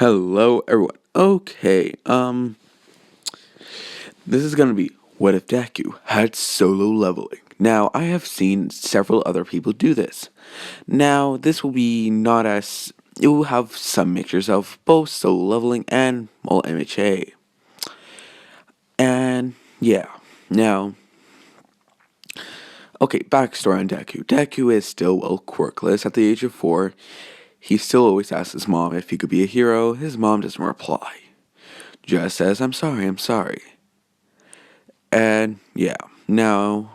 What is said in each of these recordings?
Hello, everyone. Okay, this is gonna be what if Deku had solo leveling? Now, I have seen several other people do this. Now, this will be not as it will have some mixtures of both solo leveling and MHA. And yeah, now, okay, backstory on Deku. Deku is still quirkless at the age of 4. He still always asks his mom if he could be a hero. His mom doesn't reply. Just says, I'm sorry, I'm sorry. And yeah, now,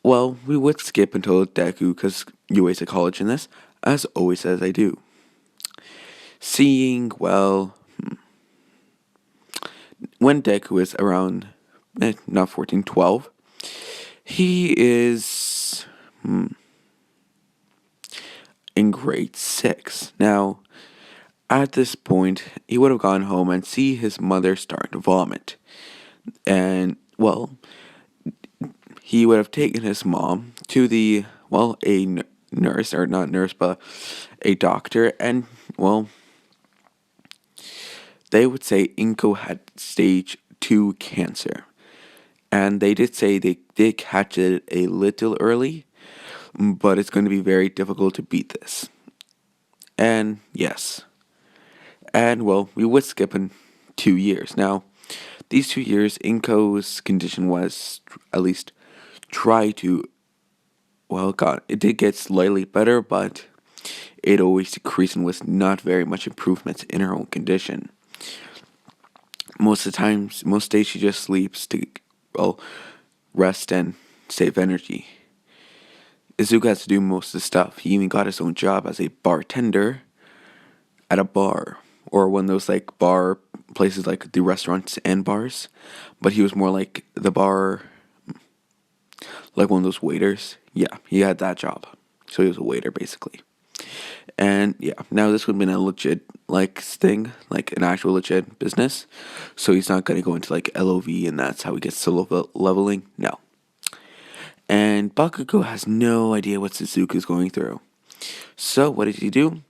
well, we would skip until Deku because you wasted college in this, as always as I do. Seeing, well, when Deku is around, not 14, 12, he is in grade 6. Now, at this point, he would have gone home and see his mother start to vomit. And, well, he would have taken his mom to a nurse, or not nurse, but a doctor, and, well, they would say Inko had stage 2 cancer. And they did say they did catch it a little early, but it's going to be very difficult to beat this. And yes. And, well, we would skip in 2 years. Now, these 2 years, Inko's condition was at least try to, well, God, it did get slightly better, but it always decreased and was not very much improvements in her own condition. Most days she just sleeps to, well, rest and save energy. Izuka has to do most of the stuff. He even got his own job as a bartender at a bar, or one of those like bar places like the restaurants and bars. But he was more like the bar, like one of those waiters. Yeah, he had that job. So he was a waiter basically. And yeah, now this would have been a legit like thing, like an actual legit business. So he's not gonna go into like LOV and that's how he gets to leveling. No. And Bakugo has no idea what Suzuki is going through. So what does he do?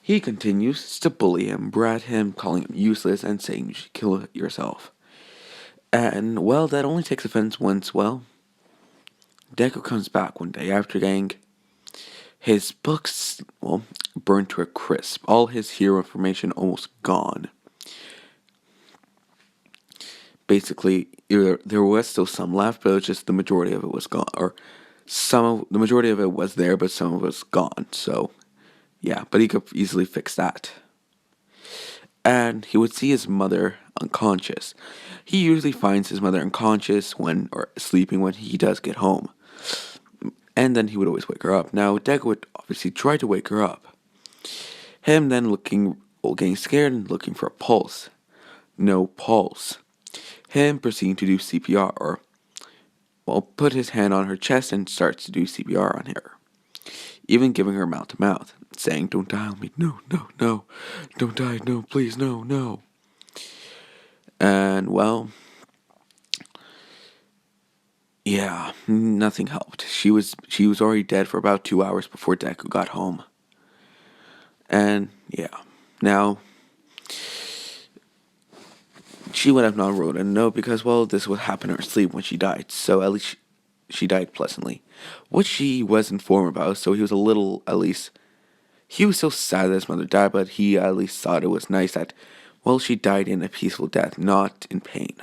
He continues to bully him, brat him, calling him useless, and saying you should kill yourself. And, well, that only takes offense once, well, Deku comes back one day after getting his books, well, burned to a crisp. All his hero information almost gone. Basically, there was still some left, but it was just the majority of it was gone. Or the majority of it was there, but some of it was gone. So, yeah, but he could easily fix that. And he would see his mother unconscious. He usually finds his mother unconscious or sleeping when he does get home. And then he would always wake her up. Now, Deku would obviously try to wake her up. Him then getting scared and looking for a pulse. No pulse. Him proceeding to do CPR, or, well, put his hand on her chest and starts to do CPR on her. Even giving her mouth to mouth, saying, don't die on me, no, no, no, don't die, no, please, no, no. And, well, yeah, nothing helped. She was already dead for about 2 hours before Deku got home. And, yeah, now, she would have not wrote a note because, well, this would happen in her sleep when she died, so at least she died pleasantly. What she was informed about, so he was a little, at least, he was so sad that his mother died, but he at least thought it was nice that, well, she died in a peaceful death, not in pain.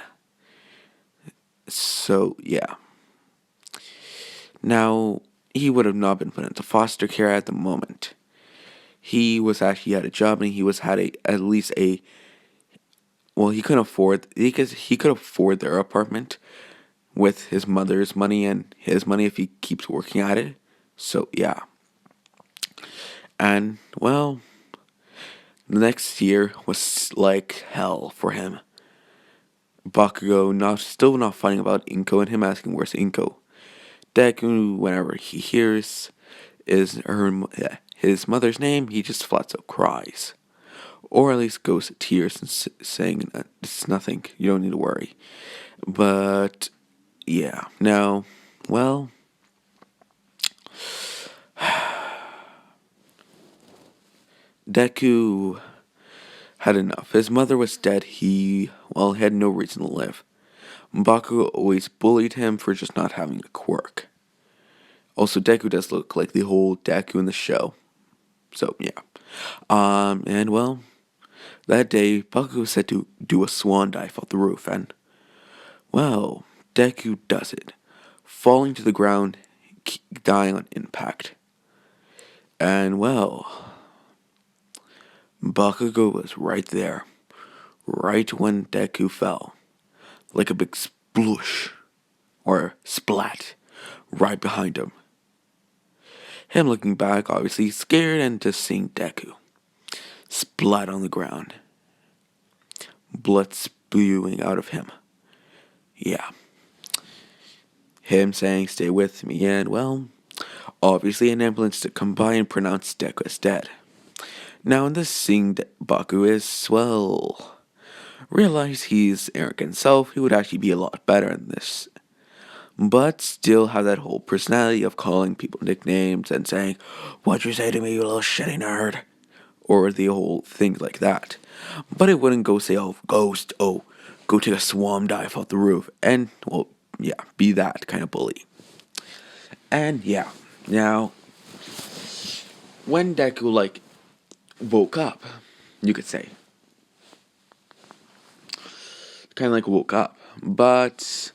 So, yeah. Now, he would have not been put into foster care at the moment. He had a job and he could afford their apartment with his mother's money and his money if he keeps working at it. So, yeah. And, well, the next year was like hell for him. Bakugo still not finding about Inko and him asking where's Inko. Deku, whenever he hears his mother's name, he just flat out cries. Or at least goes to tears and saying, it's nothing, you don't need to worry. But, yeah, now, well, Deku had enough. His mother was dead. He had no reason to live. Bakugo always bullied him for just not having a quirk. Also, Deku does look like the whole Deku in the show. So, yeah. And well, that day, Bakugo was set to do a swan dive off the roof, and, well, Deku does it, falling to the ground, dying on impact. And, well, Bakugo was right there, right when Deku fell, like a big sploosh, or splat, right behind him. Him looking back, obviously scared, and just seeing Deku splat on the ground, blood spewing out of him. Yeah. Him saying, "Stay with me," and, well, obviously an ambulance to come by and pronounce Deku as dead. Now, in this scene, Baku is, well, realize he's arrogant self, he would actually be a lot better in this. But still have that whole personality of calling people nicknames and saying, "What'd you say to me, you little shitty nerd?" Or the whole thing like that. But it wouldn't go say, "Oh, ghost, oh, go take a swan dive off the roof," and, well, yeah, be that kind of bully. And yeah, now, when Deku, like, woke up, you could say, kind of like woke up, but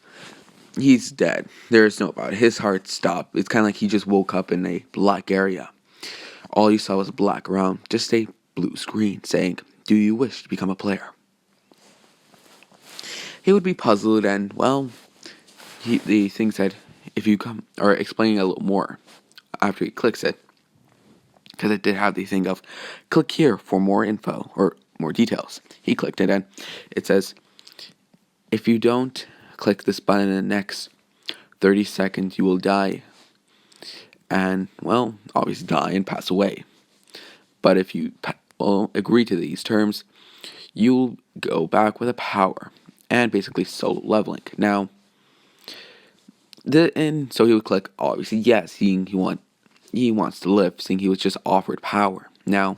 he's dead. There's no about it. His heart stopped. It's kind of like he just woke up in a black area. All you saw was black around, just a blue screen saying, "Do you wish to become a player?" He would be puzzled, and, well, the thing said, "If you come," or explaining a little more after he clicks it, because it did have the thing of, "Click here for more info," or more details. He clicked it, and it says, "If you don't click this button in the next 30 seconds, you will die." And, well, obviously die and pass away. But if you agree to these terms, you'll go back with a power and basically solo leveling. Now, so he would click, obviously, yes, he wants to live, seeing he was just offered power. Now,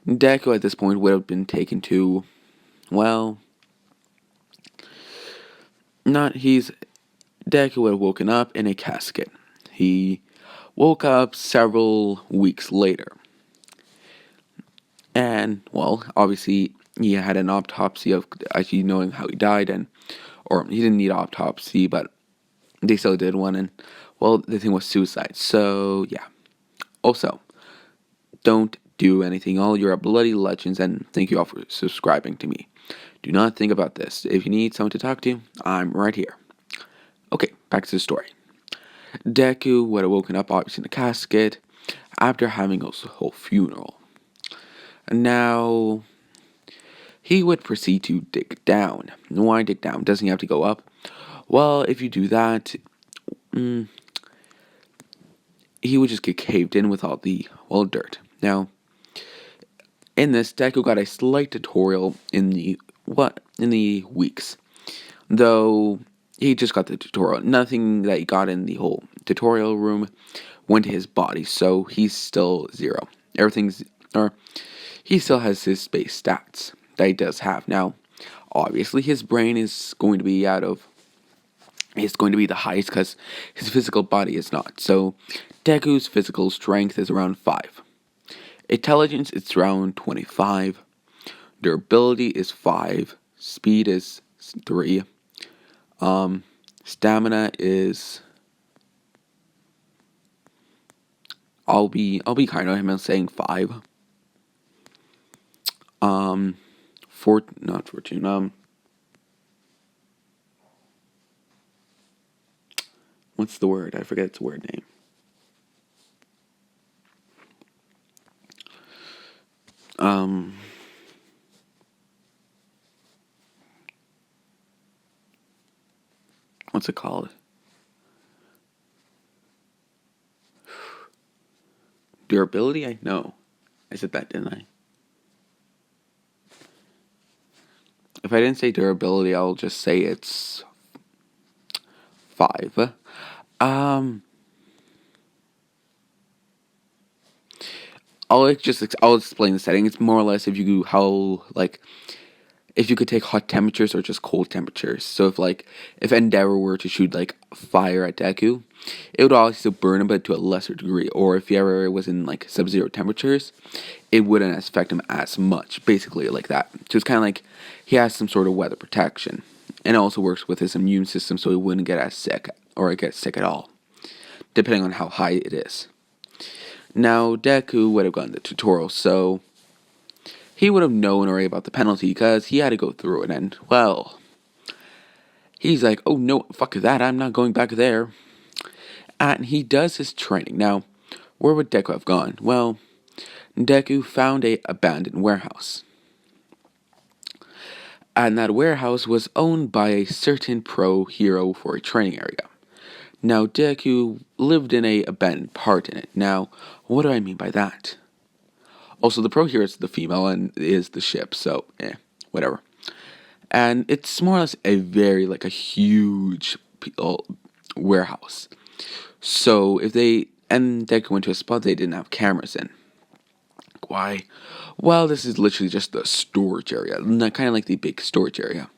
Deku at this point would have been taken to, well, Deku would have woken up in a casket. He woke up several weeks later. And, well, obviously, he had an autopsy of actually knowing how he died, or he didn't need autopsy, but they still did one, and, well, the thing was suicide. So, yeah. Also, don't do anything. All you're a bloody legends, and thank you all for subscribing to me. Do not think about this. If you need someone to talk to, I'm right here. Okay, back to the story. Deku would have woken up, obviously, in a casket after having a whole funeral. Now, he would proceed to dig down. Why dig down? Doesn't he have to go up? Well, if you do that, he would just get caved in with all the, well, dirt. Now, in this, Deku got a slight tutorial in the weeks. Though, he just got the tutorial. Nothing that he got in the whole tutorial room went to his body, so he's still zero. He still has his base stats that he does have. Now, obviously, his brain is going to be it's going to be the highest because his physical body is not. So, Deku's physical strength is around 5. Intelligence is around 25. Durability is 5. Speed is 3. Stamina is, I'll be kind of him and saying 5. Not fortune. What's the word? I forget its word name. What's it called? Durability? I said that, didn't I? If I didn't say durability, I'll just say it's 5. I'll explain the setting. It's more or less if you how like if you could take hot temperatures or just cold temperatures. So if Endeavor were to shoot like fire at Deku, it would also burn him but to a lesser degree. Or if he ever was in like sub-zero temperatures, it wouldn't affect him as much. Basically like that. So it's kind of like he has some sort of weather protection, and it also works with his immune system, so he wouldn't get as sick or get sick at all, depending on how high it is. Now Deku would have gotten the tutorial, so he would have known already about the penalty because he had to go through it, and, well, he's like, oh no, fuck that, I'm not going back there. And he does his training. Now, where would Deku have gone? Well, Deku found a abandoned warehouse. And that warehouse was owned by a certain pro hero for a training area. Now, Deku lived in a abandoned part in it. Now, what do I mean by that? Also, the pro hero is the female and is the ship, so, whatever. And it's more or less a very, like, a huge warehouse. So, and Deku went to a spot they didn't have cameras in. Why? Well, this is literally just the storage area, kind of like the big storage area.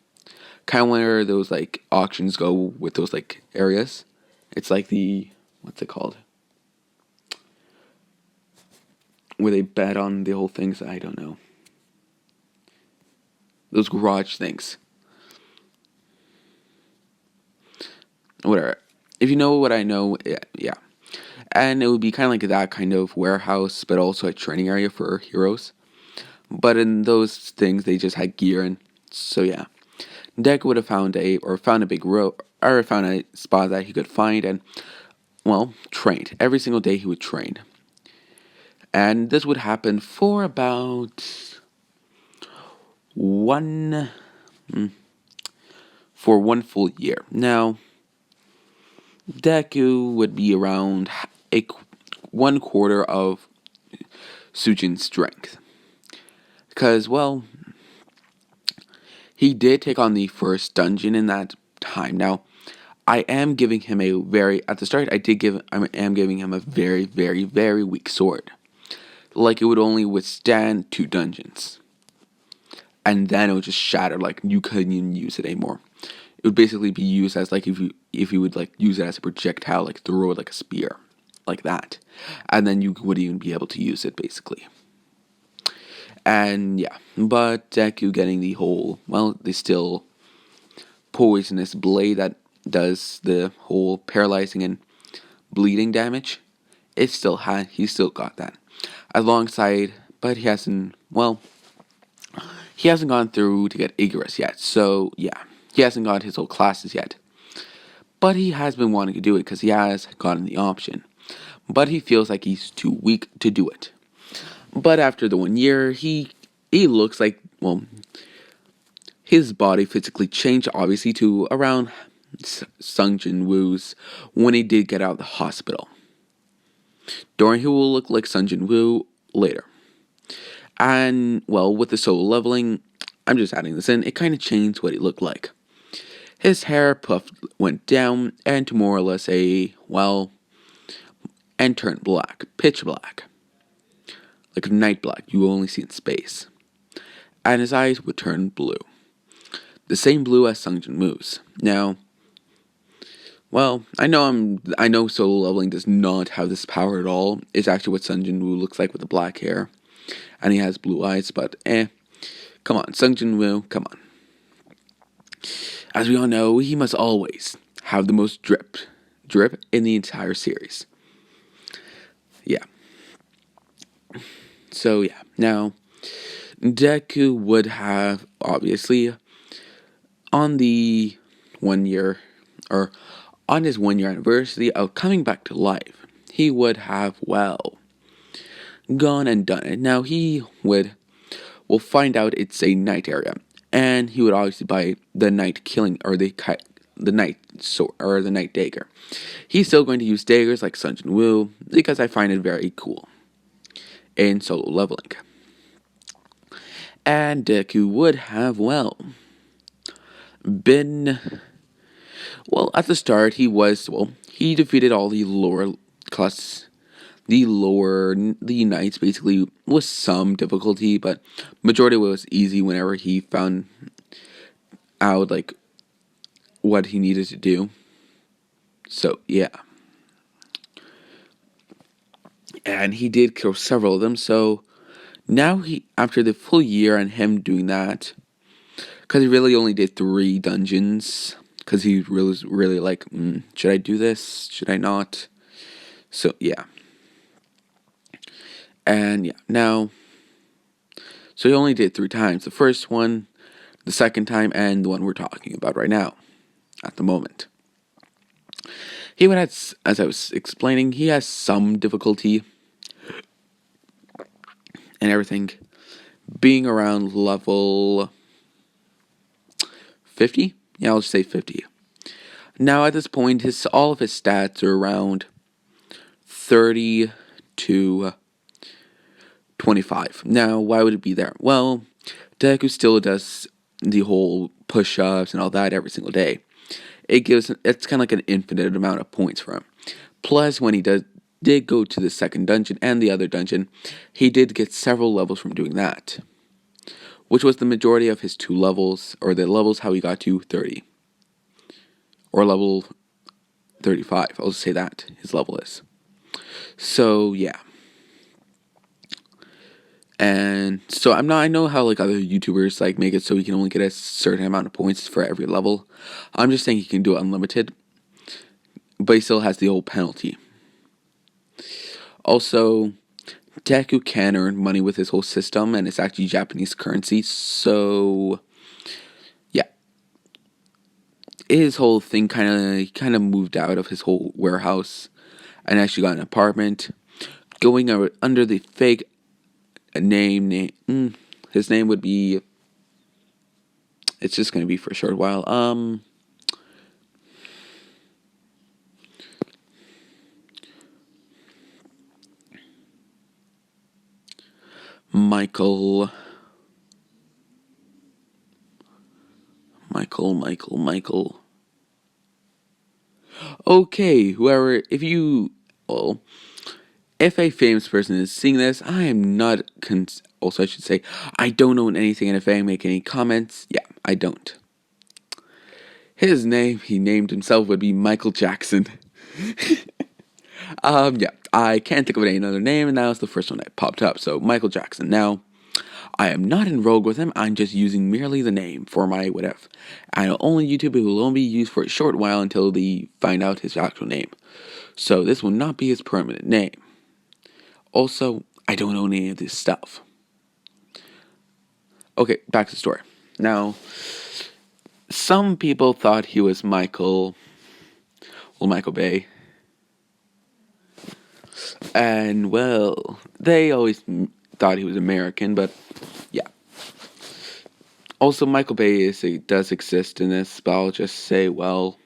Kind of where those, like, auctions go with those, like, areas. It's like what's it called? Where they bet on the whole things, I don't know. Those garage things. Whatever. If you know what I know, yeah. And it would be kind of like that kind of warehouse, but also a training area for heroes. But in those things, they just had gear, and so yeah. Deku would have found a big row, or found a spot that he could find, and, well, trained. Every single day he would train. And this would happen for about one full year. Now, Deku would be around 1/4 of Sujin's strength. Because, well, he did take on the first dungeon in that time. Now, I am giving him I am giving him a very, very, very weak sword. Like, it would only withstand 2 dungeons. And then it would just shatter, like, you couldn't even use it anymore. It would basically be used as, like, if you would, like, use it as a projectile, like, throw it like a spear. Like that. And then you wouldn't even be able to use it, basically. And, yeah. But Deku getting the still poisonous blade that does the whole paralyzing and bleeding damage, he still got that. Alongside, but he hasn't gone through to get Icarus yet, so yeah, he hasn't got his whole classes yet. But he has been wanting to do it because he has gotten the option. But he feels like he's too weak to do it. But after the 1 year, he looks like, well, his body physically changed, obviously, to around Sung Jin Woo's when he did get out of the hospital. During, he will look like Sung Jin Woo later. And, well, with the solo leveling, I'm just adding this in, it kind of changed what he looked like. His hair went down, and to more or less and turned black, pitch black. Like a night black you only see in space. And his eyes would turn blue. The same blue as Sung Jin Woo's. Now, well, I know solo leveling does not have this power at all. It's actually what Sung Jin Woo looks like with the black hair. And he has blue eyes, but come on, Sung Jin Woo, come on. As we all know, he must always have the most drip in the entire series. Yeah. So, yeah. Now, Deku would have, obviously, on the 1 year, or on his 1 year anniversary of coming back to life, he would have, well, gone and done it. Now, we'll find out it's a night area, and he would obviously buy the night killing, or the night sword, or the night dagger. He's still going to use daggers like Sung Jin Woo, because I find it very cool in solo leveling. And Deku would have, at the start, he defeated all the lower class the nights basically was some difficulty, but majority was easy whenever he found out like what he needed to do. So yeah, and he did kill several of them. So now after the full year and him doing that, because he really only did 3 dungeons, because he really like, should I do this? Should I not? So yeah, and yeah, now, so he only did 3 times. The first one, the second time, and the one we're talking about right now, at the moment. He would have, as I was explaining, he has some difficulty and everything, being around level 50. Yeah, I'll just say 50. Now at this point, all of his stats are around 30 to 25. Now, why would it be there? Well, Deku still does the whole push-ups and all that every single day. It's kind of like an infinite amount of points for him. Plus, when he did go to the second dungeon and the other dungeon, he did get several levels from doing that, which was the majority of his 2 levels, or the levels how he got to 30. Or level 35, I'll just say that his level is. So, yeah. And so I know how like other YouTubers like make it so he can only get a certain amount of points for every level. I'm just saying he can do it unlimited, but he still has the old penalty. Also, Deku can earn money with his whole system, and it's actually Japanese currency, so yeah. His whole thing kind of moved out of his whole warehouse and actually got an apartment, going under the fake name. His name would be, it's just going to be for a short while. Michael. Okay, whoever, if a famous person is seeing this, I am not, also I should say, I don't own anything, and if I make any comments, yeah, I don't. His name, he named himself, would be Michael Jackson. Yeah, I can't think of any other name, and that was the first one that popped up, so Michael Jackson. Now, I am not enrolled with him, I'm just using merely the name for my whatever. I know only YouTube, it will only be used for a short while until they find out his actual name. So this will not be his permanent name. Also, I don't own any of this stuff. Okay, back to the story. Now, some people thought he was Michael Bay. And, well, they always thought he was American, but yeah. Also, Michael Bay does exist in this, but I'll just say, well,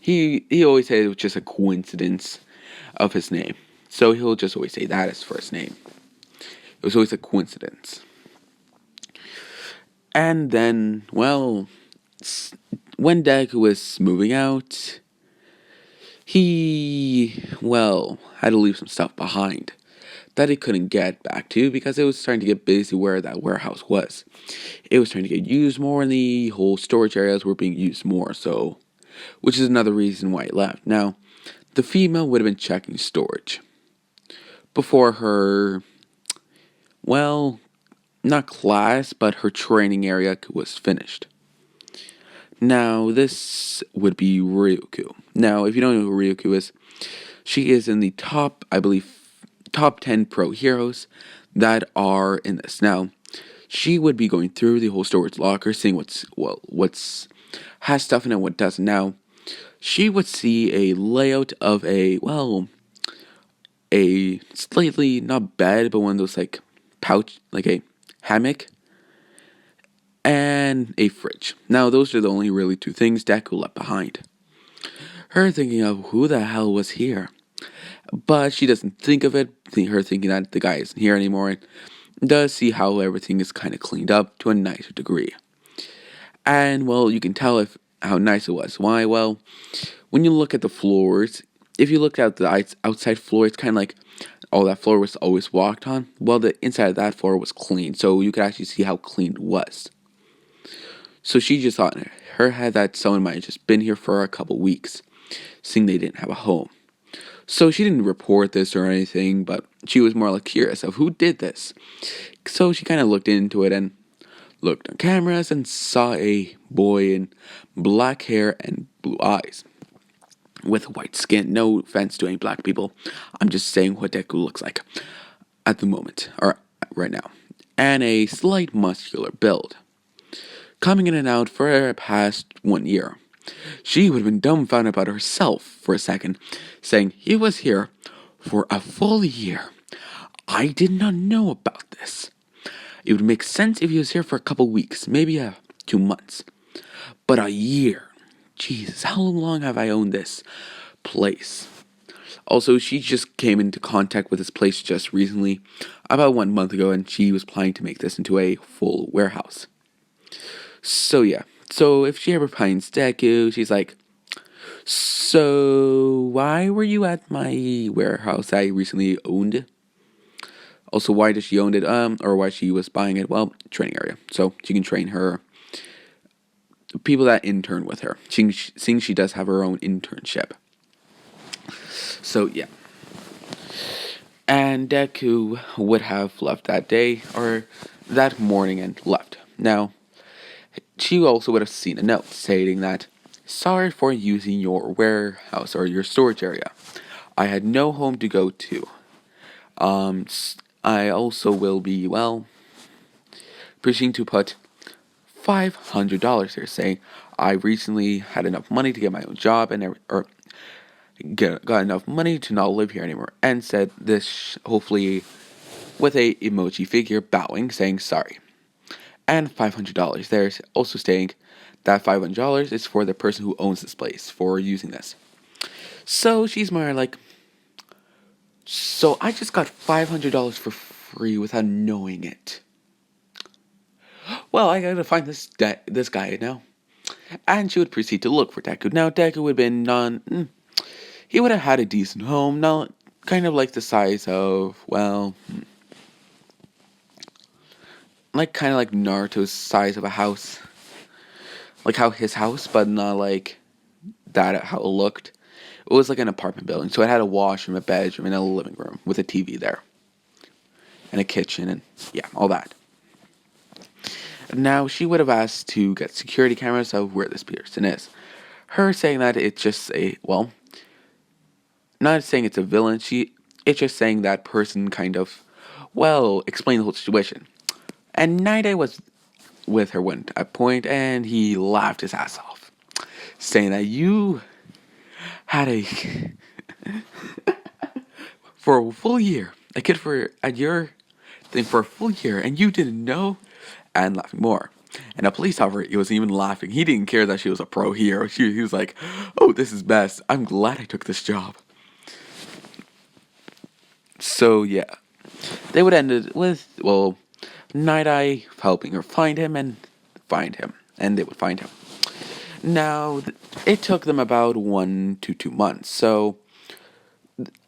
he always said it was just a coincidence of his name. So he'll just always say that his first name. It was always a coincidence. And then, well, when Deku was moving out, he, well, had to leave some stuff behind that he couldn't get back to because it was starting to get busy where that warehouse was. It was starting to get used more and the whole storage areas were being used more, so, which is another reason why he left. Now, the female would have been checking storage before her, well, not class, but her training area was finished. Now, this would be Ryukyu. Now, if you don't know who Ryukyu is, she is in the top 10 pro heroes that are in this. Now, she would be going through the whole storage locker, seeing what's has stuff in it, what doesn't. Now, she would see a layout of a slightly, not bed, but one of those like pouch, like a hammock, and a fridge. Now, those are the only really 2 things Deku left behind. Her thinking of who the hell was here. But she doesn't think of it, her thinking that the guy isn't here anymore, and does see how everything is kind of cleaned up to a nicer degree. And, well, you can tell how nice it was. Why? Well, when you look at the floors, if you look at the outside floor, it's kind of like, oh, that floor was always walked on. Well, the inside of that floor was clean, so you could actually see how clean it was. So she just thought in her head that someone might have just been here for a couple weeks, seeing they didn't have a home. So she didn't report this or anything, but she was more like curious of who did this. So she kind of looked into it and looked on cameras and saw a boy in black hair and blue eyes with white skin. No offense to any black people. I'm just saying what Deku looks like at the moment, or right now. And a slight muscular build. Coming in and out for the past 1 year. She would have been dumbfounded about herself for a second, saying he was here for a full year. I did not know about this. It would make sense if he was here for a couple weeks, maybe 2 months. But a year. Jesus, how long have I owned this place? Also, she just came into contact with this place just recently, about 1 month ago, and she was planning to make this into a full warehouse. So yeah, so if she ever finds Deku, she's like, so why were you at my warehouse I recently owned? Also, why does she own it? Or why she was buying it? Well, training area, so she can train her people that intern with her. Seeing she does have her own internship. So yeah. And Deku would have left that day, or that morning, and left. Now, she also would have seen a note stating that, sorry for using your warehouse or your storage area. I had no home to go to. I also will be, proceeding to put $500 here, saying I recently had enough money to get my own job and got enough money to not live here anymore, and said this hopefully with a emoji figure bowing, saying sorry. And $500 there's also saying that $500 is for the person who owns this place for using this. So she's more like, so I just got $500 for free without knowing it. Well, I gotta find this guy now. And she would proceed to look for Deku. Now, Deku would have been he would have had a decent home, not kind of like the size of, like kind of like Naruto's size of a house. Like how his house, but not like that, how it looked. It was like an apartment building, so it had a washroom, a bedroom, and a living room with a TV there. And a kitchen, and yeah, all that. Now, she would have asked to get security cameras of where this person is. Her saying that it's just not saying it's a villain, it's just saying that person kind of, explain the whole situation. And Night was with her one at point, and he laughed his ass off, saying that you had for a full year, a kid at your thing for a full year, and you didn't know, and laughing more. And a police officer, he wasn't even laughing. He didn't care that she was a pro hero. He was like, oh, this is best. I'm glad I took this job. So, yeah. They would end it with, Night Eye helping her find him. And they would find him. Now, it took them about 1 to 2 months. So,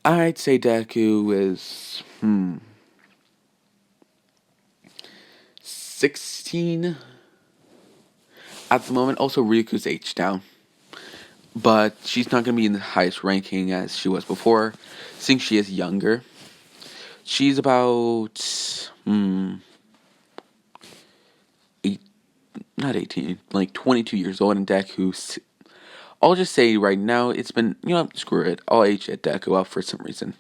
I'd say Deku is, 16 at the moment. Also, Ryukyu's aged down. But she's not going to be in the highest ranking as she was before, since she is younger. She's about, not 18, like 22 years old, and Deku, I'll just say right now, it's been, screw it, I'll age Deku up for some reason.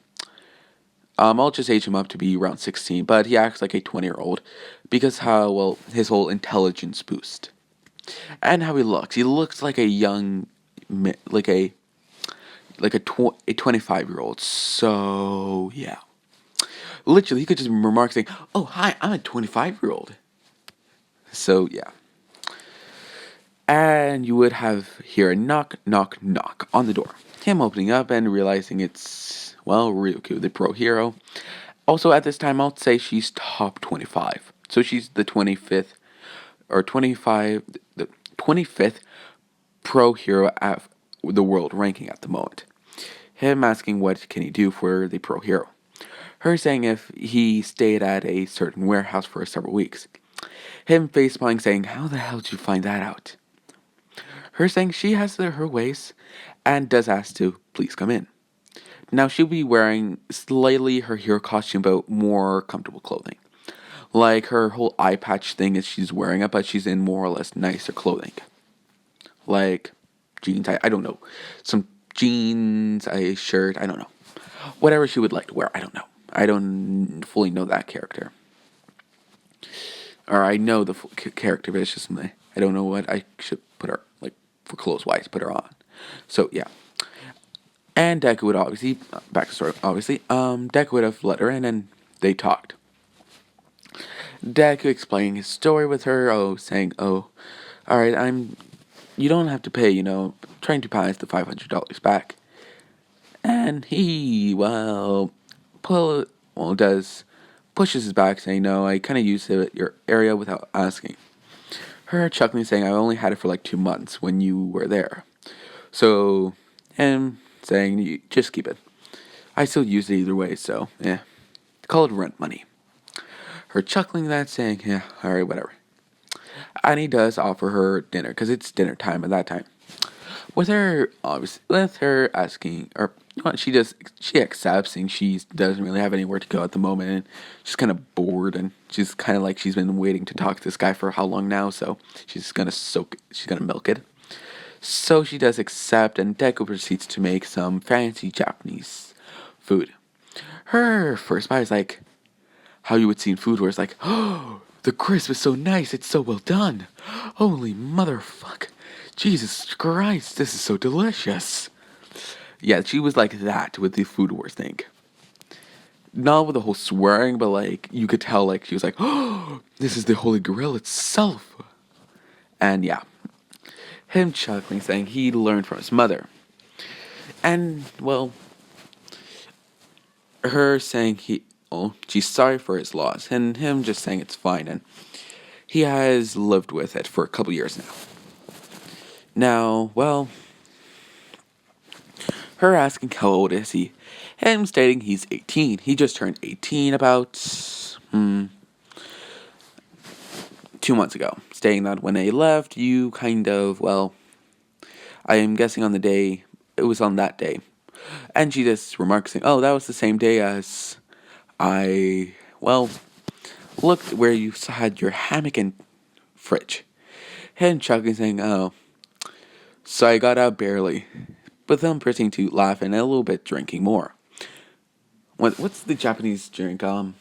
I'll just age him up to be around 16, but he acts like a 20-year-old, because how, his whole intelligence boost. And how he looks like a young, like a 25-year-old, so, yeah. Literally, he could just remark saying, oh, hi, I'm a 25-year-old. So, yeah. And you would have hear a knock, knock, knock on the door. Him opening up and realizing it's, Ryukyu, the pro hero. Also, at this time, I'll say she's top 25. So she's the 25th pro hero at the world ranking at the moment. Him asking what can he do for the pro hero. Her saying if he stayed at a certain warehouse for several weeks. Him facepalming saying, how the hell did you find that out? Her saying she has her ways and does ask to please come in. Now she'll be wearing slightly her hero costume but more comfortable clothing. Like her whole eye patch thing is she's wearing it, but she's in more or less nicer clothing. Like jeans, I don't know. Some jeans, a shirt, I don't know. Whatever she would like to wear, I don't know. I don't fully know that character. Or I know the character, but it's just me. I don't know what I should put her, like, for clothes wise, put her on. So, yeah. And Deku would obviously, back to story, obviously, Deku would have let her in and they talked. Deku explaining his story with her, saying, alright, you don't have to pay, trying to pass the $500 back. And he, pushes his back, saying, no, I kind of used it at your area without asking. Her chuckling, saying, I only had it for like 2 months when you were there. So, him saying, just keep it. I still use it either way, so, yeah. Call it rent money. Her chuckling that, saying, yeah, alright, whatever. And he does offer her dinner, because it's dinner time at that time. With her asking, or she accepts, and she doesn't really have anywhere to go at the moment, and she's kind of bored, and she's kind of like she's been waiting to talk to this guy for how long now, so she's gonna milk it. So she does accept, and Deku proceeds to make some fancy Japanese food. Her first bite is like how you would see in food, where it's like, oh, the crisp is so nice, it's so well done. Holy motherfuck. Jesus Christ, this is so delicious. Yeah, she was like that with the Food Wars thing. Not with the whole swearing, but like, you could tell like she was like, oh, this is the Holy Grail itself. And yeah, him chuckling, saying he learned from his mother. And, well, her saying she's sorry for his loss, and him just saying it's fine, and he has lived with it for a couple years now. Now, well, her asking how old is he, him stating he's 18. He just turned 18 about 2 months ago, stating that when they left, you kind of, well, I am guessing on the day, it was on that day. And she just remarks saying, oh, that was the same day as I, well, looked where you had your hammock and fridge. And chuckling saying, oh, so I got out barely. But then proceeding to laugh and a little bit drinking more. What's the Japanese drink? No,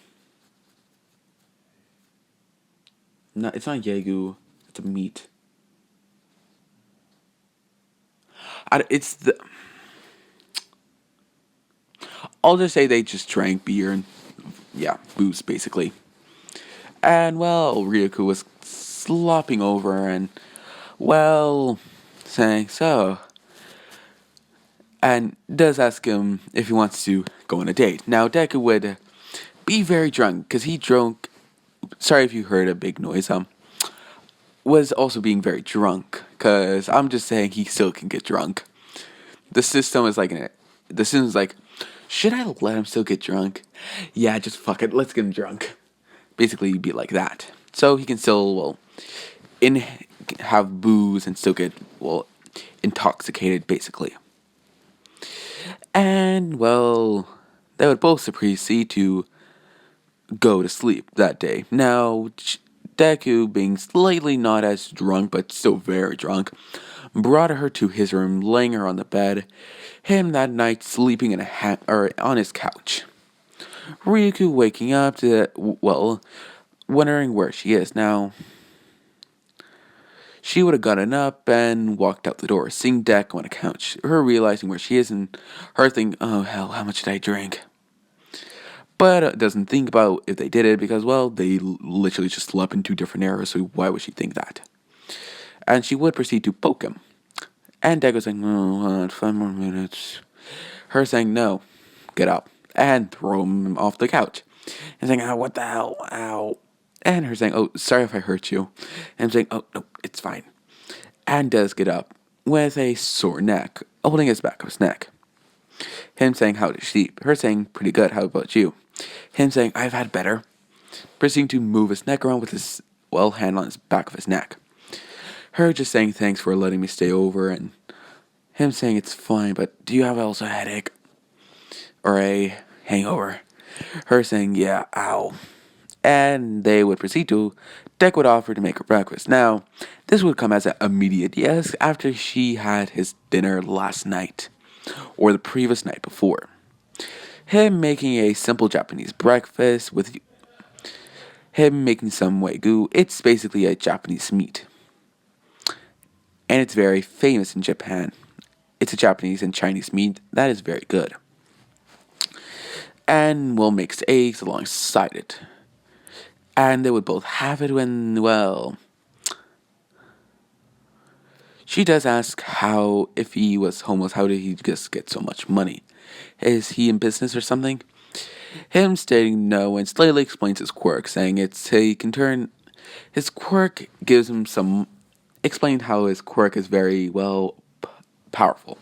it's not Yegu. It's a meat. It's the... I'll just say they just drank beer and, yeah, booze, basically. And, well, Ryukyu was slopping over and, well, saying, so... And does ask him if he wants to go on a date. Now, Deku would be very drunk, because he drunk... Sorry if you heard a big noise, was also being very drunk, because I'm just saying he still can get drunk. The system is like, should I let him still get drunk? Yeah, just fuck it, let's get him drunk. Basically, be like that. So he can still, have booze and still get, intoxicated, basically. And, well, they would both proceed to go to sleep that day. Now, Deku, being slightly not as drunk, but still very drunk, brought her to his room, laying her on the bed, him that night sleeping on his couch. Ryukyu waking up wondering where she is. Now, she would have gotten up and walked out the door, seeing Deku on a couch, her realizing where she is, and her thinking, oh hell, how much did I drink? But doesn't think about if they did it, because, well, they literally just slept in 2 different eras, so why would she think that? And she would proceed to poke him. And Deku saying, oh, 5 more minutes. Her saying, no, get up, and throw him off the couch. And saying, oh, what the hell, ow. And her saying, oh, sorry if I hurt you. And I'm saying, oh, no, it's fine. And does get up with a sore neck, holding his back of his neck. Him saying, how did she sleep? Her saying, pretty good, how about you? Him saying, I've had better. Proceeding to move his neck around with his, hand on his back of his neck. Her just saying, thanks for letting me stay over, and him saying, it's fine, but do you have also a headache? Or a hangover? Her saying, yeah, ow. And they would proceed to, Deck would offer to make her breakfast. Now, this would come as an immediate yes after she had his dinner last night, or the previous night before. Him making a simple Japanese breakfast with him making some wagyu. It's basically a Japanese meat. And it's very famous in Japan. It's a Japanese and Chinese meat that is very good. And we'll mix eggs alongside it. And they would both have it when, well, she does ask how, if he was homeless, how did he just get so much money? Is he in business or something? Him stating no and slightly explains his quirk, saying he can turn, his quirk gives him some, explained how his quirk is very, well, powerful.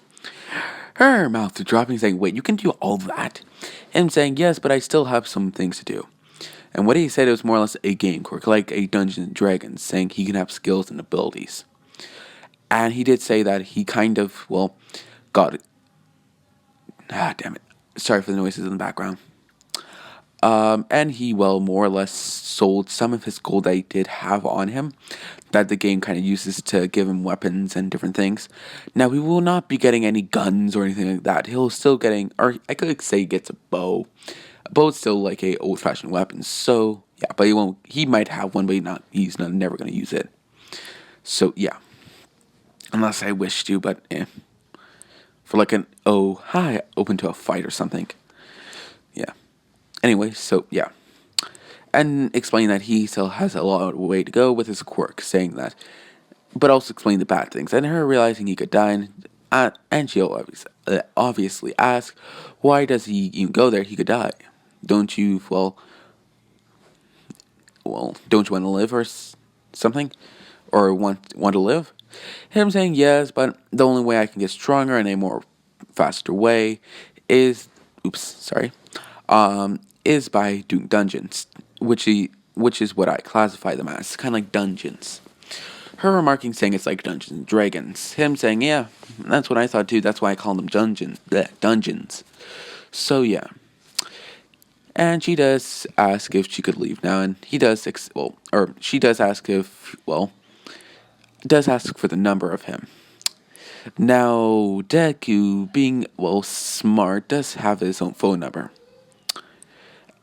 Her mouth dropping, saying, wait, you can do all that? Him saying, yes, but I still have some things to do. And what he said, it was more or less a game quirk, like a Dungeons and Dragons, saying he can have skills and abilities. And he did say that he kind of, well, got it. Ah, damn it. Sorry for the noises in the background. And he, well, more or less sold some of his gold that he did have on him, that the game kind of uses to give him weapons and different things. Now, he will not be getting any guns or anything like that. He'll still getting, or I could say he gets a bow. A bow is still like a old-fashioned weapon, so, yeah, but he might have one, but he's never going to use it. So, yeah. Unless I wish to, but, for like an, oh, hi, open to a fight or something. Yeah. Anyway, so, yeah. And explain that he still has a long way to go with his quirk, saying that, but also explain the bad things. And her realizing he could die, and she'll obviously ask, why does he even go there? He could die. Don't you, don't you want to live or something? Or want to live? Him saying yes, but the only way I can get stronger in a more faster way is, is by doing dungeons, which is what I classify them as, kind of like dungeons. Her remarking saying it's like Dungeons and Dragons. Him saying, yeah, that's what I thought too. That's why I call them dungeons. So yeah. And she does ask if she could leave now, and he does, she does ask if, does ask for the number of him. Now, Deku, being, smart, does have his own phone number.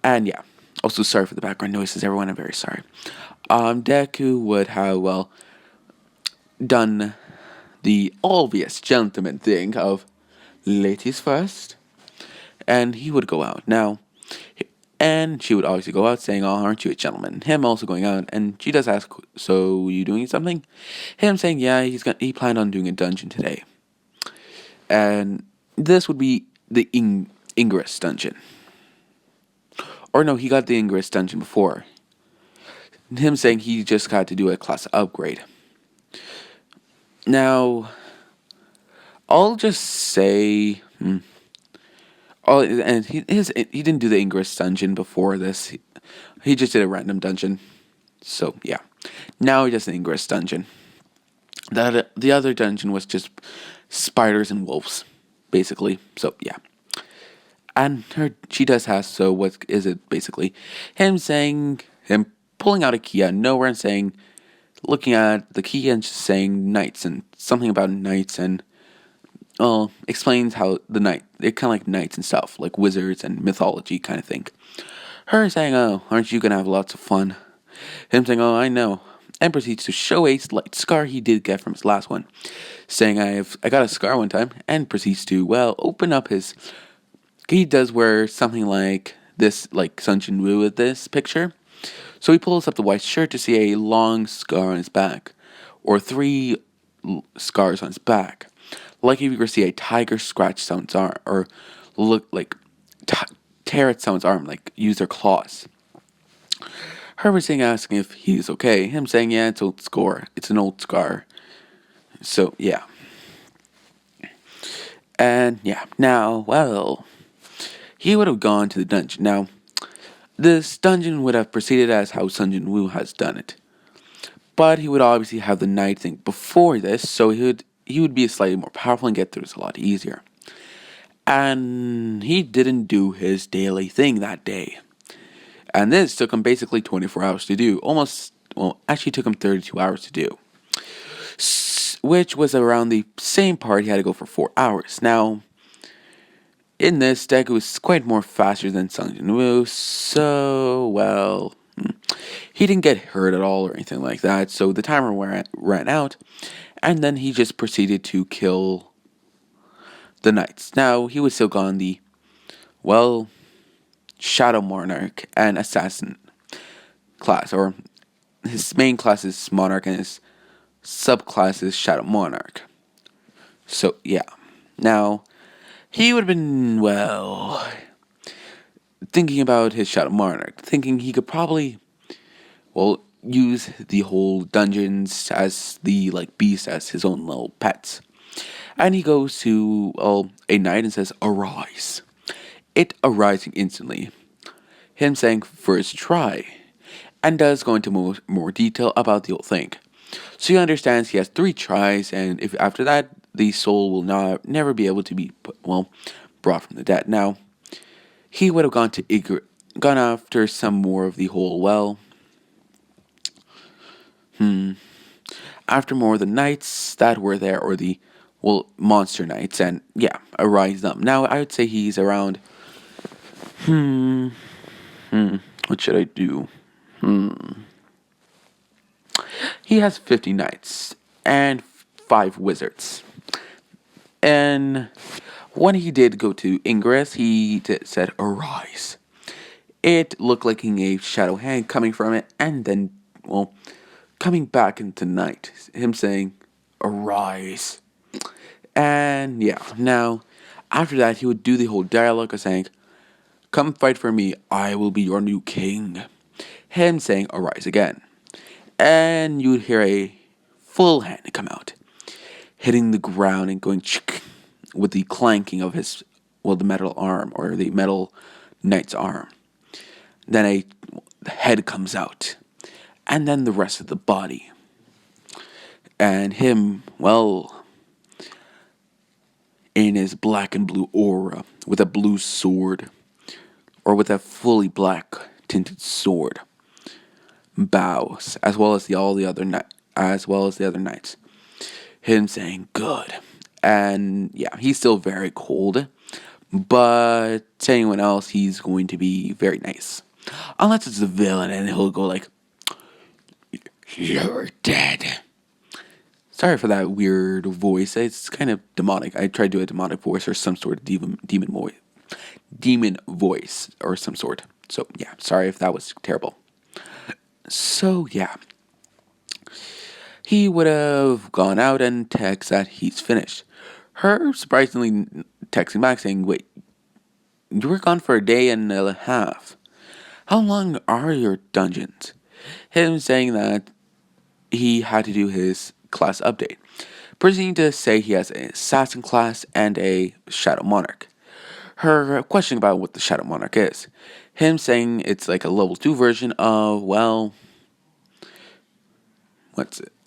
And yeah, also sorry for the background noises, everyone, I'm very sorry. Deku would have, done the obvious gentleman thing of ladies first, and he would go out. Now, and she would obviously go out saying, oh, aren't you a gentleman? Him also going out, and she does ask, so you doing something? Him saying, yeah, he planned on doing a dungeon today. And this would be the Ingress dungeon. Or no, he got the Ingress dungeon before. Him saying he just got to do a class upgrade. Now, I'll just say, and he didn't do the Ingress dungeon before this. He just did a random dungeon. So yeah, now he does the Ingress dungeon. The other dungeon was just spiders and wolves, basically. So yeah, and she does have. So what is it basically? Him pulling out a key out of nowhere and saying, looking at the key and just saying knights and something about knights and. Explains how they're kind of like knights and stuff, like wizards and mythology kind of thing. Her saying, oh, aren't you going to have lots of fun? Him saying, oh, I know. And proceeds to show a slight scar he did get from his last one. Saying, I got a scar one time. And proceeds to, open up his... He does wear something like this, like Sun Jin Woo with this picture. So he pulls up the white shirt to see a long scar on his back. Or 3 scars on his back. Like if you were to see a tiger scratch someone's arm, or look like tear at someone's arm, like use their claws. Herbert saying asking if he's okay. Him saying yeah, it's old score. It's an old scar. So yeah. And yeah, now, well, he would have gone to the dungeon. Now, this dungeon would have proceeded as how Sun Jin Woo has done it. But he would obviously have the night thing before this, so he would be slightly more powerful and get through this a lot easier. And he didn't do his daily thing that day. And this took him basically 24 hours to do. Actually took him 32 hours to do. Which was around the same part he had to go for 4 hours. Now, in this, deku was quite more faster than Sung Jin Woo, so, well, he didn't get hurt at all or anything like that, so the timer ran out, and then he just proceeded to kill the knights. Now, he would still go on the, well, Shadow Monarch and Assassin class, or his main class is Monarch and his subclass is Shadow Monarch. So, yeah. Now, he would have been, well, thinking about his Shadow Monarch, thinking he could probably, well, use the whole dungeons as the, beast as his own little pets. And he goes to, a knight and says, "Arise." It arising instantly. Him saying, "First try." And does go into more detail about the whole thing. So he understands he has 3 tries, and if after that, the soul will never be able to be brought from the dead. Now, he would have gone after some more of the whole, after more of the knights that were there, or the, monster knights, and yeah, arise them. Now, I would say he's around, what should I do? He has 50 knights and 5 wizards. And when he did go to Ingress, he said, "Arise." It looked like a shadow hand coming from it, and then, coming back into night. Him saying, "Arise." And yeah, now, after that, he would do the whole dialogue of saying, "Come fight for me, I will be your new king." Him saying, "Arise" again. And you would hear a full hand come out, hitting the ground and going with the clanking of his, the metal arm, or the metal knight's arm. Then the head comes out, and then the rest of the body. And him, in his black and blue aura, with a blue sword, or with a fully black tinted sword, bows, as well as the other knights. Him saying, "Good." And yeah, he's still very cold, but to anyone else, he's going to be very nice. Unless it's a villain, and he'll go like, "You're dead." Sorry for that weird voice. It's kind of demonic. I tried to do a demonic voice or some sort of demon voice or some sort. So yeah, sorry if that was terrible. So yeah, he would have gone out and texted that he's finished. Her surprisingly texting back saying, "Wait, you were gone for a day and a half. How long are your dungeons?" Him saying that he had to do his class update, proceeding to say he has an assassin class and a shadow monarch. Her questioning about what the shadow monarch is. Him saying it's like a level 2 version of,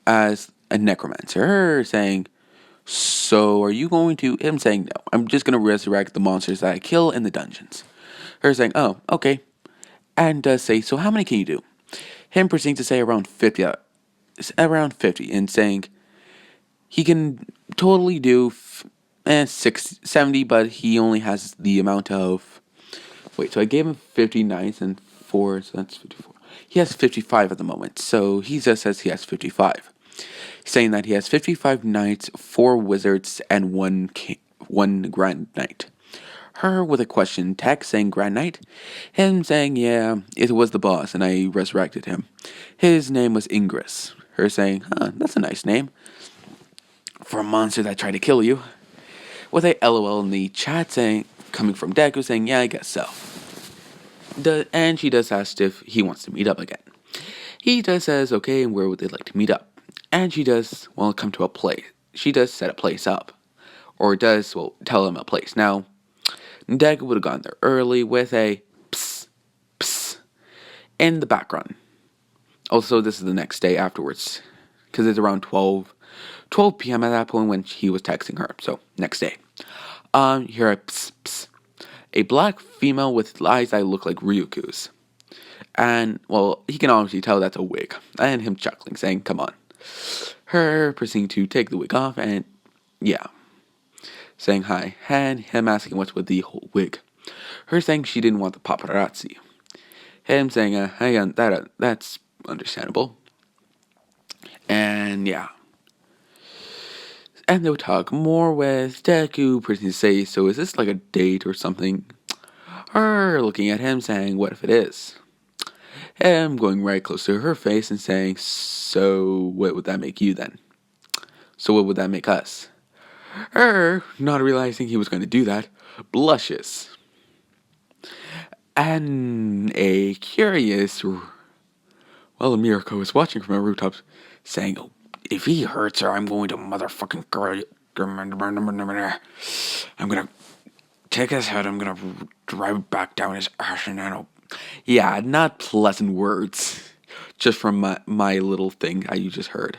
as a necromancer. Her saying, "So are you going to..." Him saying, "No, I'm just going to resurrect the monsters that I kill in the dungeons." Her saying, "Oh, okay." And does say, "So how many can you do?" Him proceeding to say around 50, and saying he can totally do 70, but he only has the amount of... Wait, so I gave him 50 knights and 4, so that's 54. He has 55 at the moment, so he just says he has 55. Saying that he has 55 knights, 4 wizards, and 1 grand knight. Her with a question text saying grand knight. Him saying, "Yeah, it was the boss and I resurrected him. His name was Ingress." Her saying, "That's a nice name for a monster that tried to kill you." With a LOL in the chat saying, coming from Deku saying, "Yeah, I guess so." And she does ask if he wants to meet up again. He does says, "Okay, and where would they like to meet up?" And she does, come to a place. She does set a place up. or does, well, tell him a place. Now, Deku would have gone there early with a psst, psst in the background. Also, this is the next day afterwards, because it's around 12 p.m. at that point when he was texting her. So, next day. Here a psst, psst. A black female with eyes that look like Ryukyu's. And, well, he can obviously tell that's a wig. And him chuckling, saying, come on. Her proceeding to take the wig off, and, yeah. Saying hi, and him asking what's with the whole wig. Her saying she didn't want the paparazzi. Him saying, hey, that's understandable. And, yeah. And they'll talk more with Deku proceeding to say, so is this like a date or something? Her looking at him saying, what if it is? Him going right close to her face and saying, so what would that make you then? So what would that make us? Her, not realizing he was going to do that, blushes. And a curious, well, Mirko is watching from a rooftop saying, oh, if he hurts her, I'm going to motherfucking I'm going to take his head, I'm going to drive it back down his ass and then yeah, not pleasant words. Just from my little thing you just heard.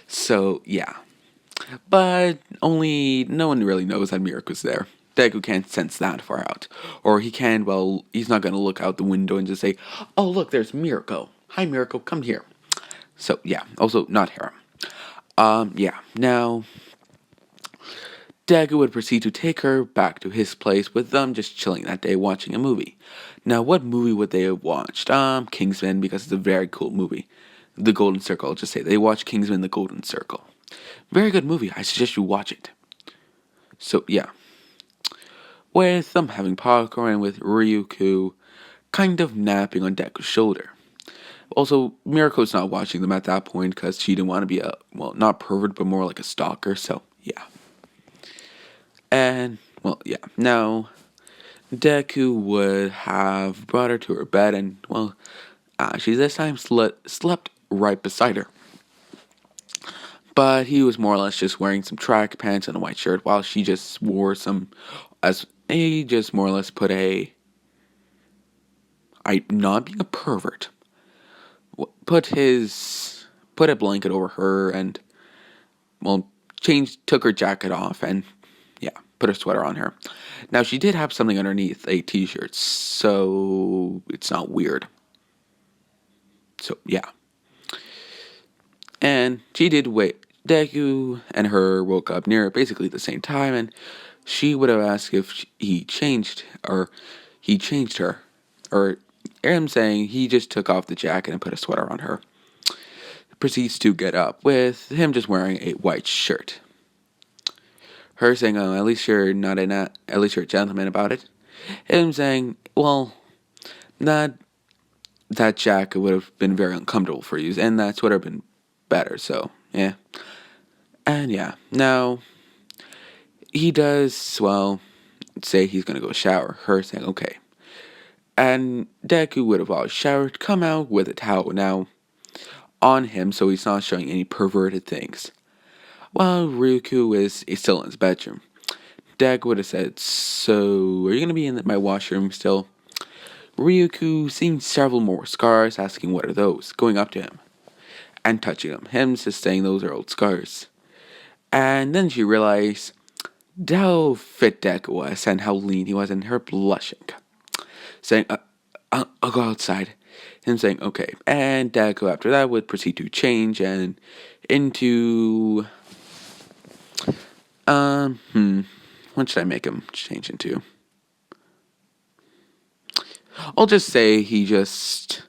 So, yeah. But only no one really knows that Mirko's there. Deku can't sense that far out. Or he can, well, he's not going to look out the window and just say, oh, look, there's Mirko. Hi, Mirko, come here. So, yeah. Also, not Harem. Yeah. Now, Deku would proceed to take her back to his place with them just chilling that day watching a movie. Now, what movie would they have watched? Kingsman, because it's a very cool movie. The Golden Circle, I'll just say. They watched Kingsman, The Golden Circle. Very good movie. I suggest you watch it. So, yeah. With them having popcorn and with Ryukyu kind of napping on Deku's shoulder. Also, Miroko's not watching them at that point because she didn't want to be a, well, not pervert, but more like a stalker, so, yeah. And, well, yeah. Now, Deku would have brought her to her bed and, well, she this time slept right beside her. But he was more or less just wearing some track pants and a white shirt while she just wore some, as he just more or less put not being a pervert, put a blanket over her and, well, took her jacket off and, yeah, put her sweater on her. Now, she did have something underneath a t-shirt, so it's not weird. So, yeah. And she did wait. Deku and her woke up near basically the same time, and she would have asked if he changed her, or him saying he just took off the jacket and put a sweater on her. Proceeds to get up with him just wearing a white shirt. Her saying, "Oh, at least you're at least you're a gentleman about it." Him saying, "Well, that jacket would have been very uncomfortable for you, and that would have been better." So, yeah. And yeah, now he does, well, say he's gonna go shower. Her saying, okay. And Deku would have always showered, come out with a towel now on him so he's not showing any perverted things. While Ryukyu is still in his bedroom. Deku would have said, so are you gonna be in my washroom still? Ryukyu, seeing several more scars, asking what are those, going up to him and touching him. Him just saying those are old scars. And then she realized how fit Deku was and how lean he was, and her blushing. Saying, I'll go outside. Him saying, okay. And Deku after that would proceed to change and into... what should I make him change into? I'll just say he just